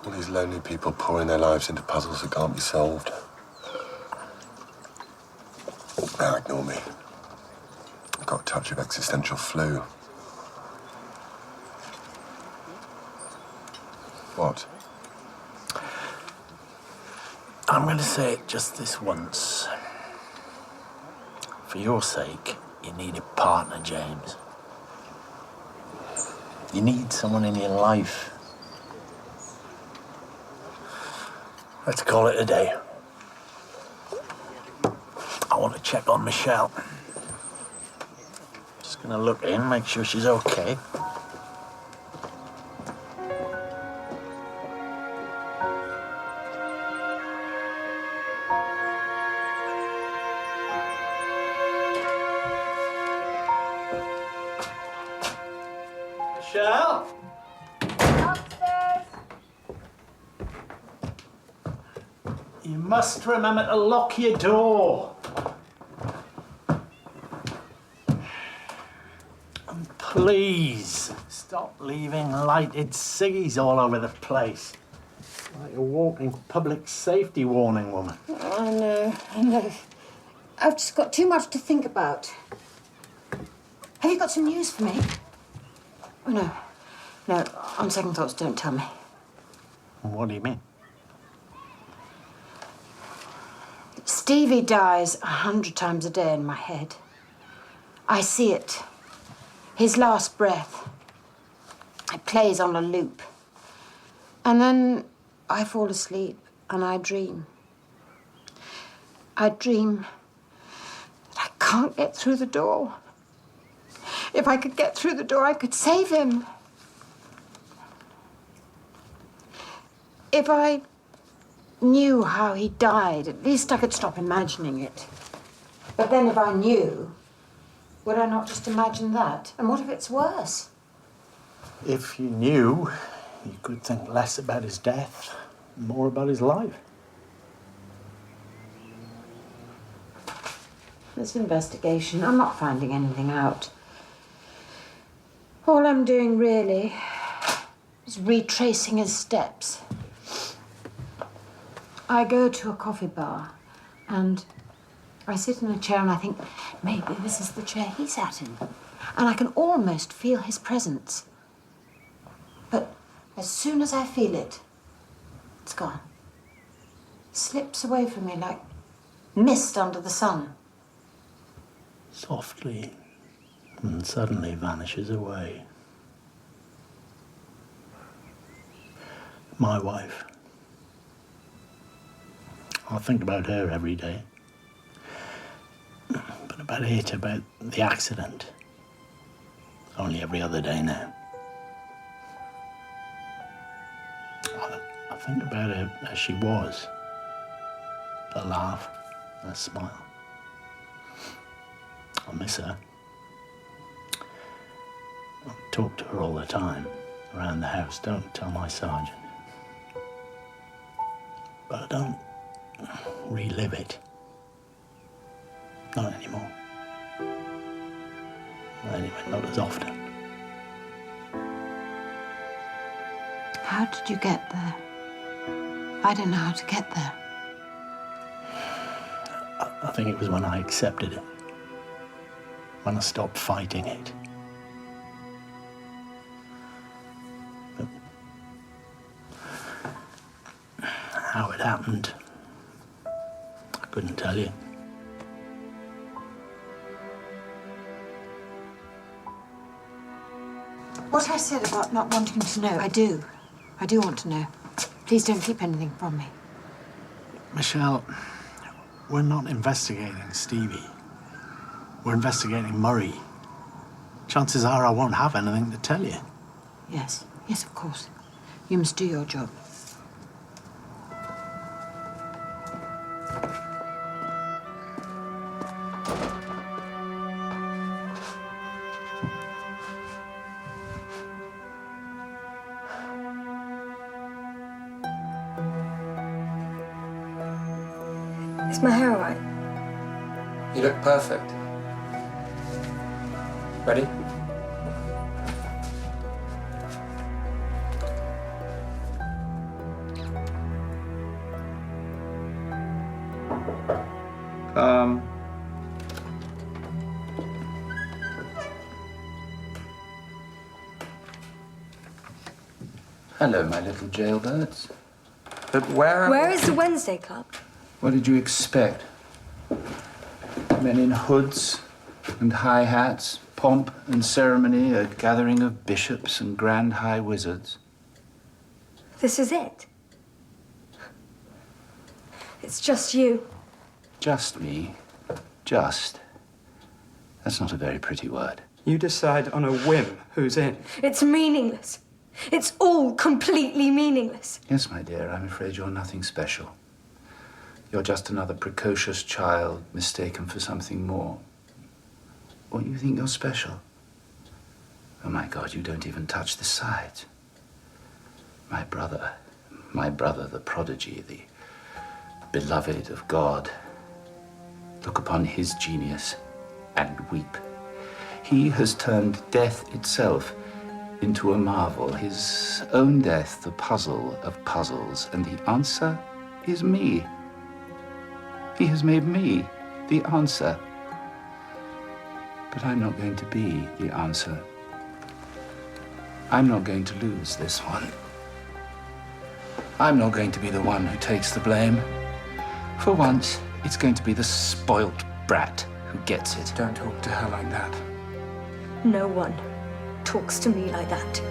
All these lonely people pouring their lives into puzzles that can't be solved. Now ignore me. I've got a touch of existential flu. What? I'm going to say it just this once. For your sake, you need a partner, James. You need someone in your life. Let's call it a day. I want to check on Michelle. Just gonna look in, make sure she's okay. Michelle? Upstairs. You must remember to lock your door. And please, stop leaving lighted ciggies all over the place. Like a walking public safety warning, woman. I know. I've just got too much to think about. Have you got some news for me? Oh, no. No, on second thoughts, don't tell me. What do you mean? Stevie dies 100 times a day in my head. I see it. His last breath. It plays on a loop. And then I fall asleep and I dream. I dream that I can't get through the door. If I could get through the door, I could save him. If I knew how he died, at least I could stop imagining it. But then if I knew, would I not just imagine that? And what if it's worse? If you knew, you could think less about his death, more about his life. This investigation, I'm not finding anything out. All I'm doing, really, is retracing his steps. I go to a coffee bar, and I sit in a chair and I think, maybe this is the chair he sat in. And I can almost feel his presence. But as soon as I feel it, it's gone. It slips away from me like mist under the sun. Softly, and suddenly vanishes away. My wife. I think about her every day. But about the accident, only every other day now. I think about her as she was. Her laugh, her smile. I miss her. I talk to her all the time around the house. Don't tell my sergeant. But I don't relive it. Not anymore. Anyway, not as often. How did you get there? I don't know how to get there. I think it was when I accepted it. When I stopped fighting it. But how it happened, I couldn't tell you. What I said about not wanting to know, I do. I do want to know. Please don't keep anything from me. Michelle, we're not investigating Stevie. We're investigating Murray. Chances are I won't have anything to tell you. Yes, yes, of course. You must do your job. Is my hair all right? You look perfect. Ready? Hello, my little jailbirds. But where... Where is the Wednesday Club? What did you expect? Men in hoods and high hats, pomp and ceremony, a gathering of bishops and grand high wizards. This is it. It's just you. Just me. Just. That's not a very pretty word. You decide on a whim who's in. It's meaningless. It's all completely meaningless. Yes, my dear, I'm afraid you're nothing special. You're just another precocious child mistaken for something more. Or you think you're special? Oh, my God, you don't even touch the sides. My brother, the prodigy, the beloved of God. Look upon his genius and weep. He has turned death itself into a marvel, his own death the puzzle of puzzles, and the answer is me. He has made me the answer. But I'm not going to be the answer. I'm not going to lose this one. I'm not going to be the one who takes the blame. For once, it's going to be the spoilt brat who gets it. Don't talk to her like that. No one talks to me like that.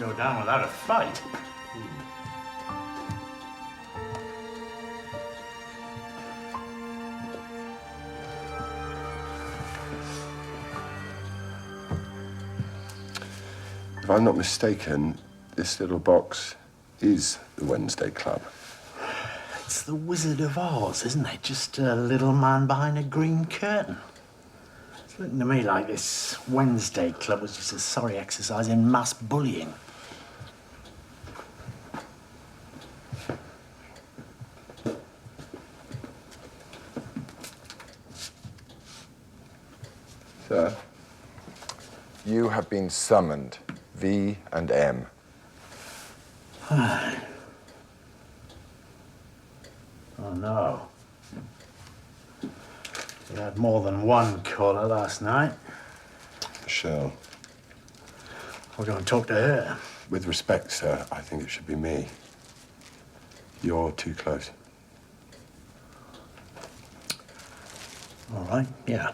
Go down without a fight. If I'm not mistaken, this little box is the Wednesday Club. It's the Wizard of Oz, isn't it? Just a little man behind a green curtain. It's looking to me like this Wednesday Club was just a sorry exercise in mass bullying. Sir, you have been summoned, V and M. Oh, no. We had more than one caller last night. Michelle. We're going to talk to her. With respect, sir, I think it should be me. You're too close. All right, yeah.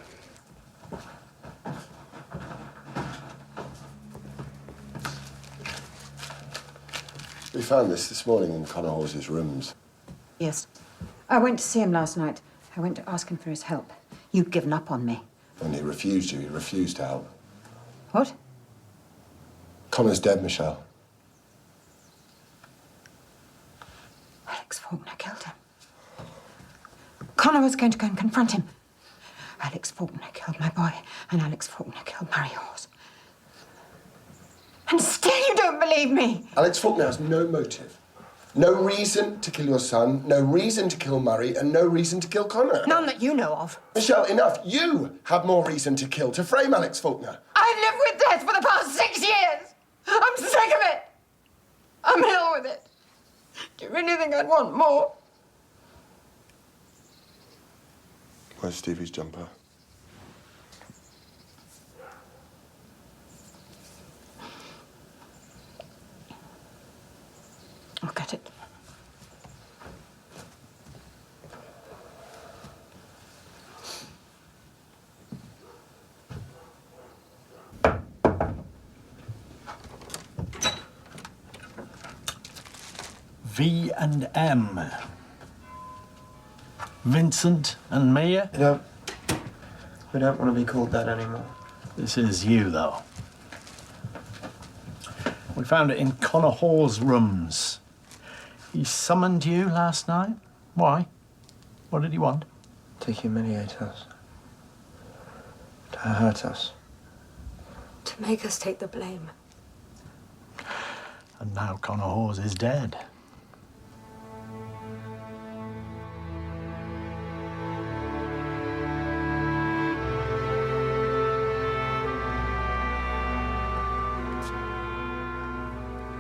We found this morning in Connor Hawes' rooms. Yes. I went to see him last night. I went to ask him for his help. You'd given up on me. When he refused you, he refused to help. What? Connor's dead, Michelle. Alex Faulkner killed him. Connor was going to go and confront him. Alex Faulkner killed my boy, and Alex Faulkner killed Murray Hawes. And still you don't believe me! Alex Faulkner has no motive. No reason to kill your son, no reason to kill Murray, and no reason to kill Connor. None that you know of. Michelle, enough. You have more reason to kill, to frame Alex Faulkner. I've lived with death for the past 6 years! I'm sick of it! I'm ill with it. Do you really think I'd want more? Where's Stevie's jumper? I'll get it. V and M. Vincent and Mia? No. We don't want to be called that anymore. This is you, though. We found it in Connor Hawes' rooms. He summoned you last night? Why? What did he want? To humiliate us. To hurt us. To make us take the blame. And now Connor Hawes is dead.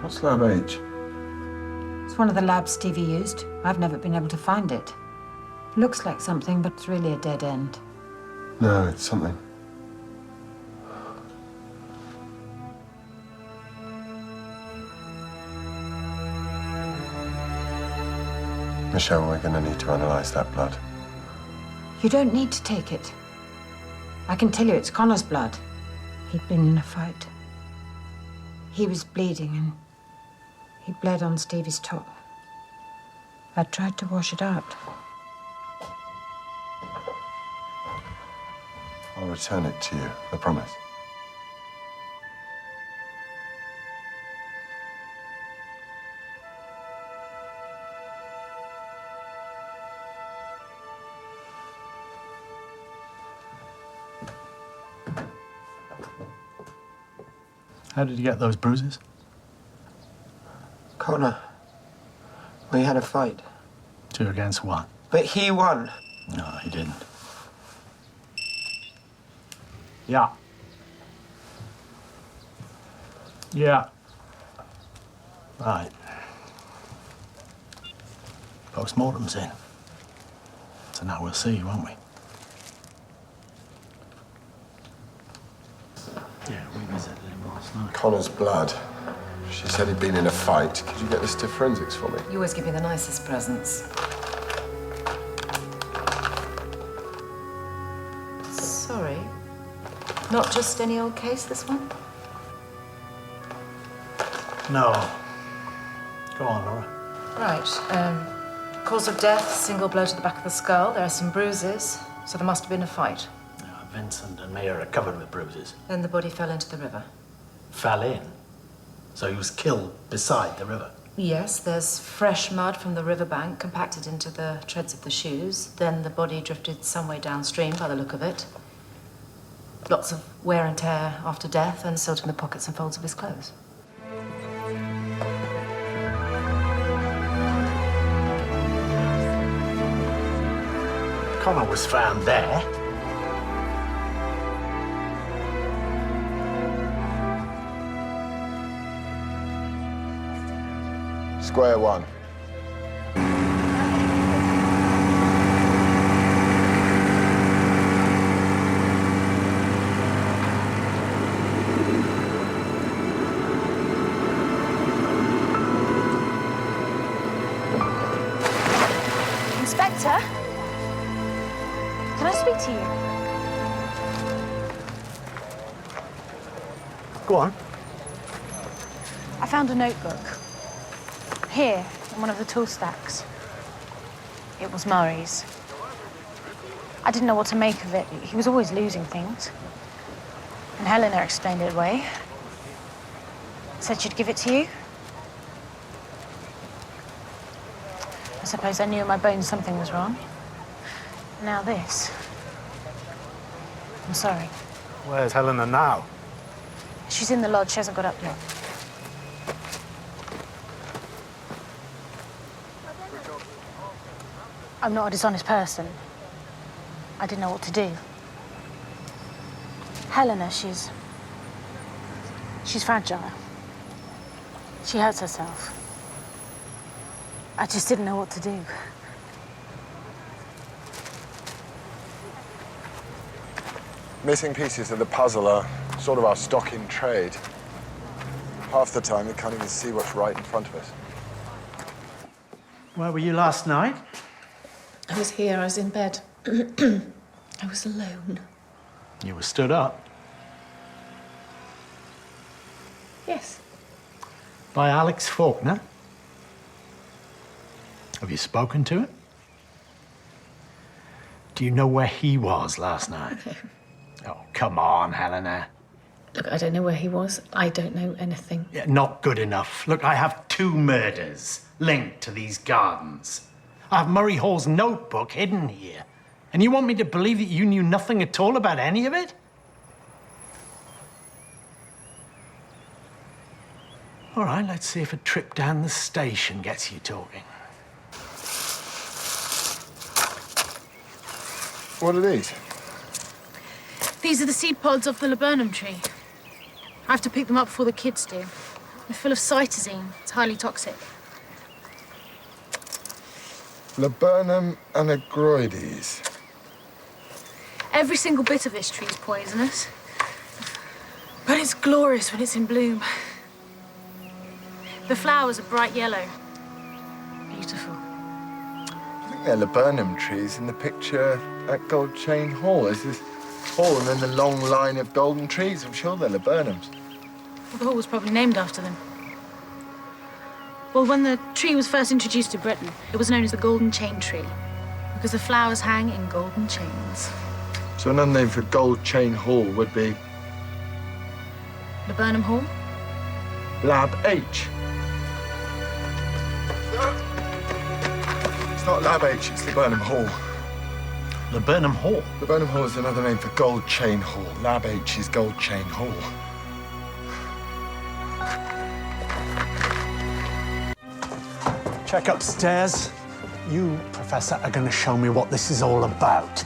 What's lab H? It's one of the labs Stevie used. I've never been able to find it. Looks like something, but it's really a dead end. No, it's something. Michelle, we're going to need to analyse that blood. You don't need to take it. I can tell you it's Connor's blood. He'd been in a fight. He was bleeding and he bled on Stevie's top. I tried to wash it out. I'll return it to you, I promise. How did you get those bruises? Connor, we had a fight. 2 against 1. But he won. No, he didn't. Yeah. Yeah. Right. Post-mortem's in. So now we'll see, won't we? Yeah, we visited him last night. Connor's blood. She said he'd been in a fight. Could you get this to forensics for me? You always give me the nicest presents. Sorry. Not just any old case, this one? No. Go on, Laura. Right. Cause of death, single blow to the back of the skull. There are some bruises, so there must have been a fight. Vincent and Mia are covered with bruises. Then the body fell into the river. Fell in. So he was killed beside the river. Yes, there's fresh mud from the riverbank compacted into the treads of the shoes. Then the body drifted some way downstream by the look of it. Lots of wear and tear after death and silt in the pockets and folds of his clothes. Connor was found there. Square one. Inspector? Can I speak to you? Go on. I found a notebook. Here, in one of the tool stacks. It was Murray's. I didn't know what to make of it. He was always losing things. And Helena explained it away. Said she'd give it to you. I suppose I knew in my bones something was wrong. Now this. I'm sorry. Where's Helena now? She's in the lodge. She hasn't got up yet. I'm not a dishonest person. I didn't know what to do. Helena, she's fragile. She hurts herself. I just didn't know what to do. Missing pieces of the puzzle are sort of our stock in trade. Half the time, we can't even see what's right in front of us. Where were you last night? I was here, I was in bed. I was alone. You were stood up. Yes. By Alex Faulkner. Have you spoken to him? Do you know where he was last night? Oh, come on, Helena. Look, I don't know where he was. I don't know anything. Yeah, not good enough. Look, I have 2 murders linked to these gardens. I have Murray Hawes' notebook hidden here. And you want me to believe that you knew nothing at all about any of it? All right, let's see if a trip down the station gets you talking. What are these? These are the seed pods of the laburnum tree. I have to pick them up before the kids do. They're full of cytosine. It's highly toxic. Laburnum anagroides. Every single bit of this tree is poisonous. But it's glorious when it's in bloom. The flowers are bright yellow. Beautiful. I think they're laburnum trees in the picture at Gold Chain Hall. Is this Oh, and then the long line of golden trees. I'm sure they're laburnums. Well, the hall was probably named after them. Well, when the tree was first introduced to Britain, it was known as the golden chain tree because the flowers hang in golden chains. So another name for Gold Chain Hall would be Laburnum Hall? Lab H. It's not Lab H, it's Laburnum Hall. Laburnum Hall? Laburnum Hall is another name for Gold Chain Hall. Lab H is Gold Chain Hall. Check upstairs. You, Professor, are going to show me what this is all about.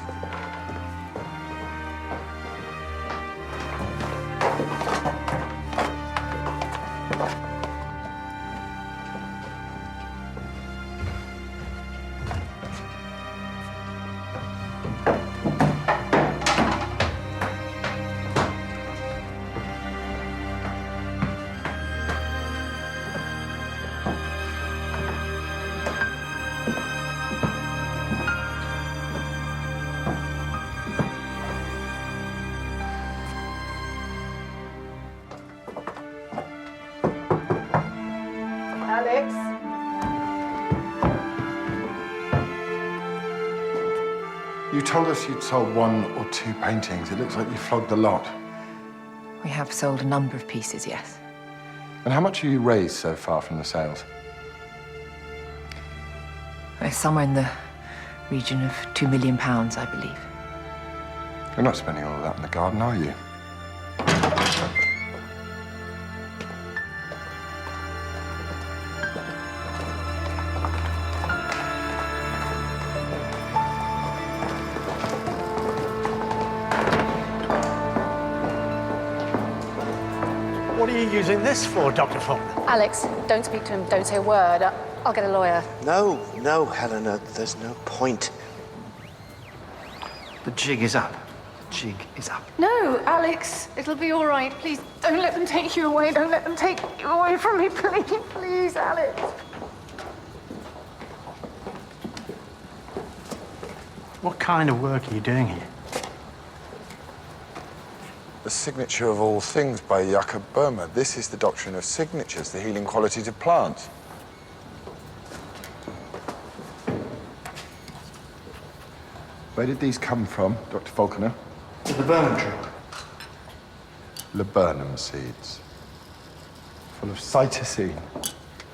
Alex? You told us you'd sold 1 or 2 paintings. It looks like you flogged a lot. We have sold a number of pieces, yes. And how much have you raised so far from the sales? Somewhere in the region of £2 million, I believe. You're not spending all of that in the garden, are you? What are you using this for, Dr. Faulkner? Alex, don't speak to him. Don't say a word. I'll get a lawyer. No, no, Helena, there's no point. The jig is up. The jig is up. No, Alex, it'll be all right. Please, don't let them take you away. Don't let them take you away from me, please. Please, Alex. What kind of work are you doing here? The signature of all things by Jakob Boehme. This is the doctrine of signatures, the healing qualities of plants. Where did these come from, Dr. Faulkner? The laburnum tree. Laburnum seeds. Full of cytosine.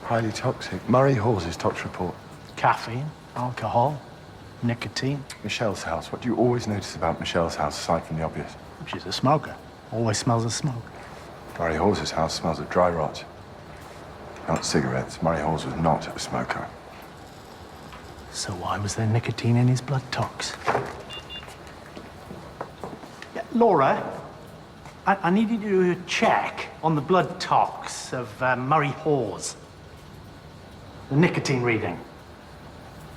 Highly toxic. Murray Hawes' tox report. Caffeine, alcohol, nicotine. Michelle's house. What do you always notice about Michelle's house, aside from the obvious? She's a smoker. Always smells of smoke. Murray Hawes' house smells of dry rot. Not cigarettes. Murray Hawes was not a smoker. So why was there nicotine in his blood tox? Yeah, Laura, I need you to do a check on the blood tox of Murray Hawes. The nicotine reading.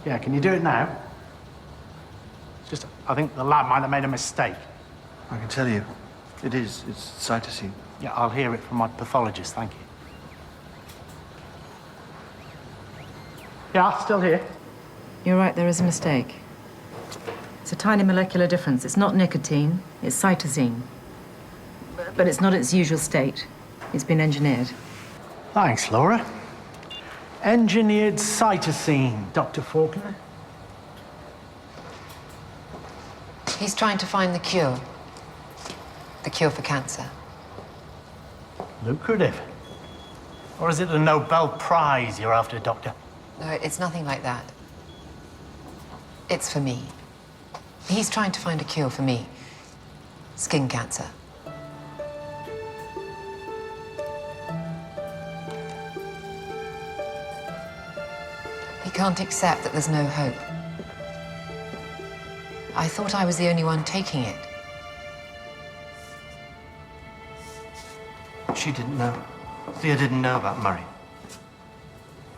Yeah, can you do it now? It's just, I think the lab might have made a mistake. I can tell you, it's cytosine. Yeah, I'll hear it from my pathologist, thank you. Yeah, still here. You're right, there is a mistake. It's a tiny molecular difference. It's not nicotine, it's cytosine. But it's not its usual state. It's been engineered. Thanks, Laura. Engineered cytosine, Dr. Faulkner. He's trying to find the cure. The cure for cancer. Lucrative. Or is it a Nobel Prize you're after, Doctor? No, it's nothing like that. It's for me. He's trying to find a cure for me. Skin cancer. He can't accept that there's no hope. I thought I was the only one taking it. She didn't know. Thea didn't know about Murray.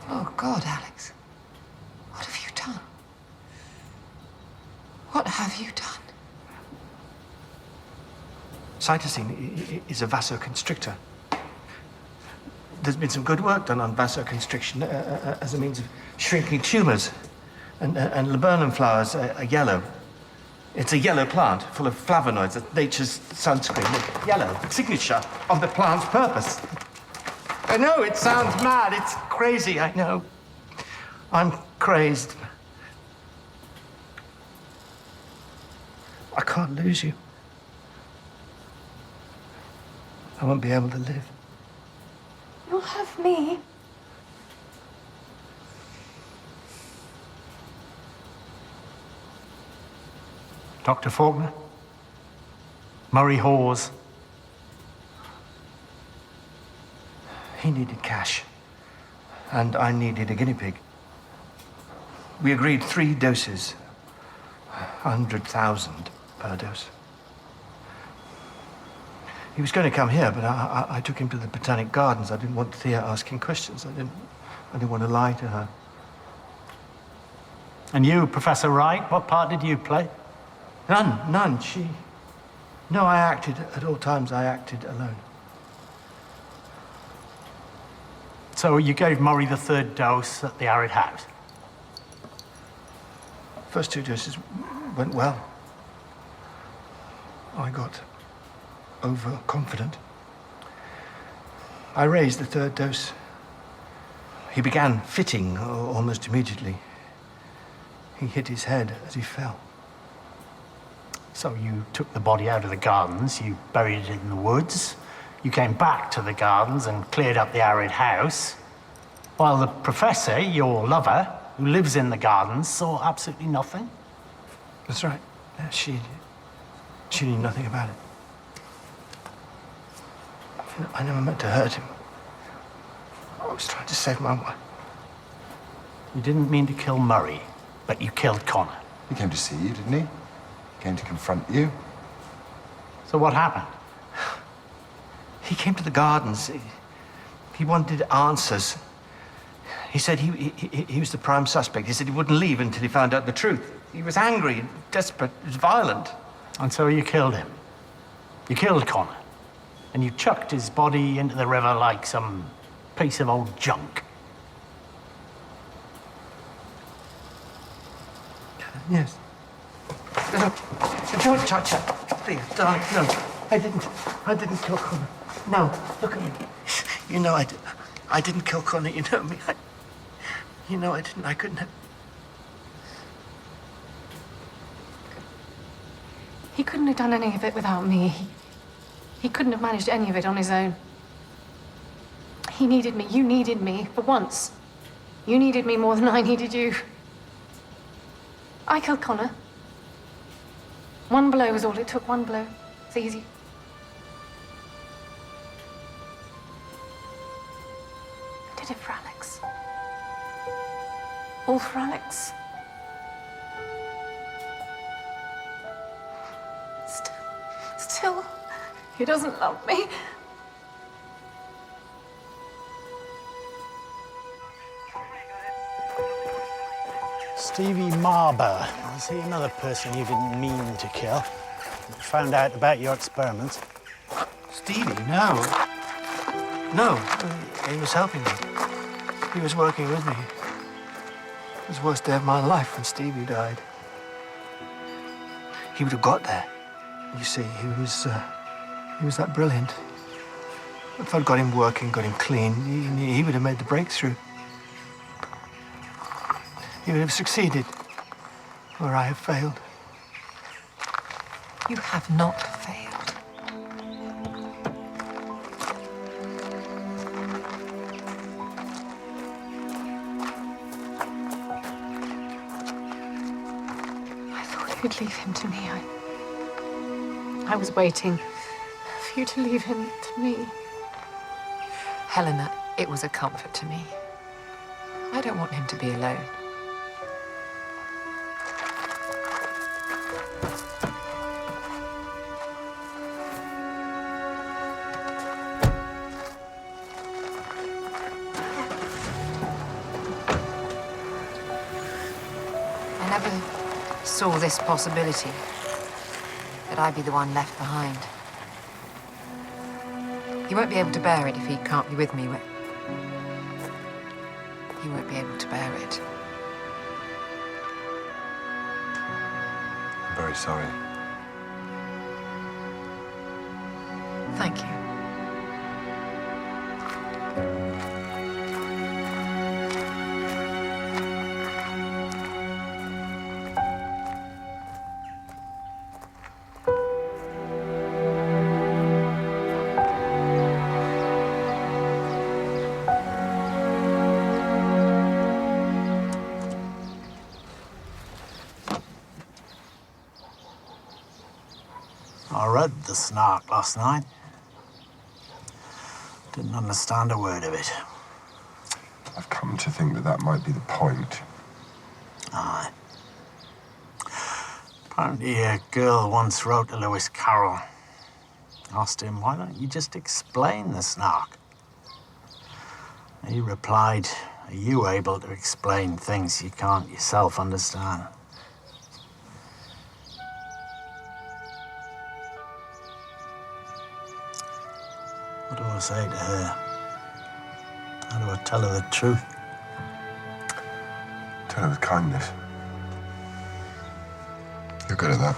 Oh, God, Alex. What have you done? What have you done? Cytosine is a vasoconstrictor. There's been some good work done on vasoconstriction as a means of shrinking tumors. And laburnum flowers are yellow. It's a yellow plant full of flavonoids. That's nature's sunscreen. Look, yellow, signature of the plant's purpose. I know, it sounds mad. It's crazy, I know. I'm crazed. I can't lose you. I won't be able to live. You'll have me. Dr. Faulkner? Murray Hawes? He needed cash, and I needed a guinea pig. We agreed 3 doses, 100,000 per dose. He was going to come here, but I took him to the Botanic Gardens. I didn't want Thea asking questions. I didn't want to lie to her. And you, Professor Wright, what part did you play? None. No, I acted, at all times I acted alone. So you gave Murray the 3rd dose at the Arid House? First 2 doses went well. I got overconfident. I raised the 3rd dose. He began fitting almost immediately. He hit his head as he fell. So you took the body out of the gardens, you buried it in the woods, you came back to the gardens and cleared up the Arid House, while the professor, your lover, who lives in the gardens, saw absolutely nothing? That's right. Yeah, she knew nothing about it. I never meant to hurt him. I was trying to save my wife. You didn't mean to kill Murray, but you killed Connor. He came to see you, didn't he? Came to confront you. So what happened? He came to the gardens. He wanted answers. He said he was the prime suspect. He said he wouldn't leave until he found out the truth. He was angry, desperate, violent. And so you killed him. You killed Connor. And you chucked his body into the river like some piece of old junk. Yes. No, don't touch her. Please, darling, no. I didn't kill Connor. No, look at me. You know I didn't kill Connor, you know me. You know I didn't, I couldn't have. He couldn't have done any of it without me. He couldn't have managed any of it on his own. He needed me. You needed me for once. You needed me more than I needed you. I killed Connor. One blow was all it took, one blow. It's easy. I did it for Alex. All for Alex. Still, he doesn't love me. Stevie Marber. Is he another person you didn't mean to kill? Found out about your experiments? Stevie, no. No, he was helping me. He was working with me. It was the worst day of my life when Stevie died. He would have got there. You see, he was that brilliant. If I'd got him working, got him clean, he would have made the breakthrough. He would have succeeded where I have failed. You have not failed. I thought you'd leave him to me. I was waiting for you to leave him to me. Helena, it was a comfort to me. I don't want him to be alone. I never saw this possibility, that I'd be the one left behind. He won't be able to bear it if he can't be with me. He won't be able to bear it. I'm very sorry. Thank you. I read the Snark last night. Didn't understand a word of it. I've come to think that that might be the point. Aye. Apparently a girl once wrote to Lewis Carroll. Asked him, why don't you just explain the Snark? He replied, are you able to explain things you can't yourself understand? What do I say to her? How do I tell her the truth? Tell her with kindness. You're good at that.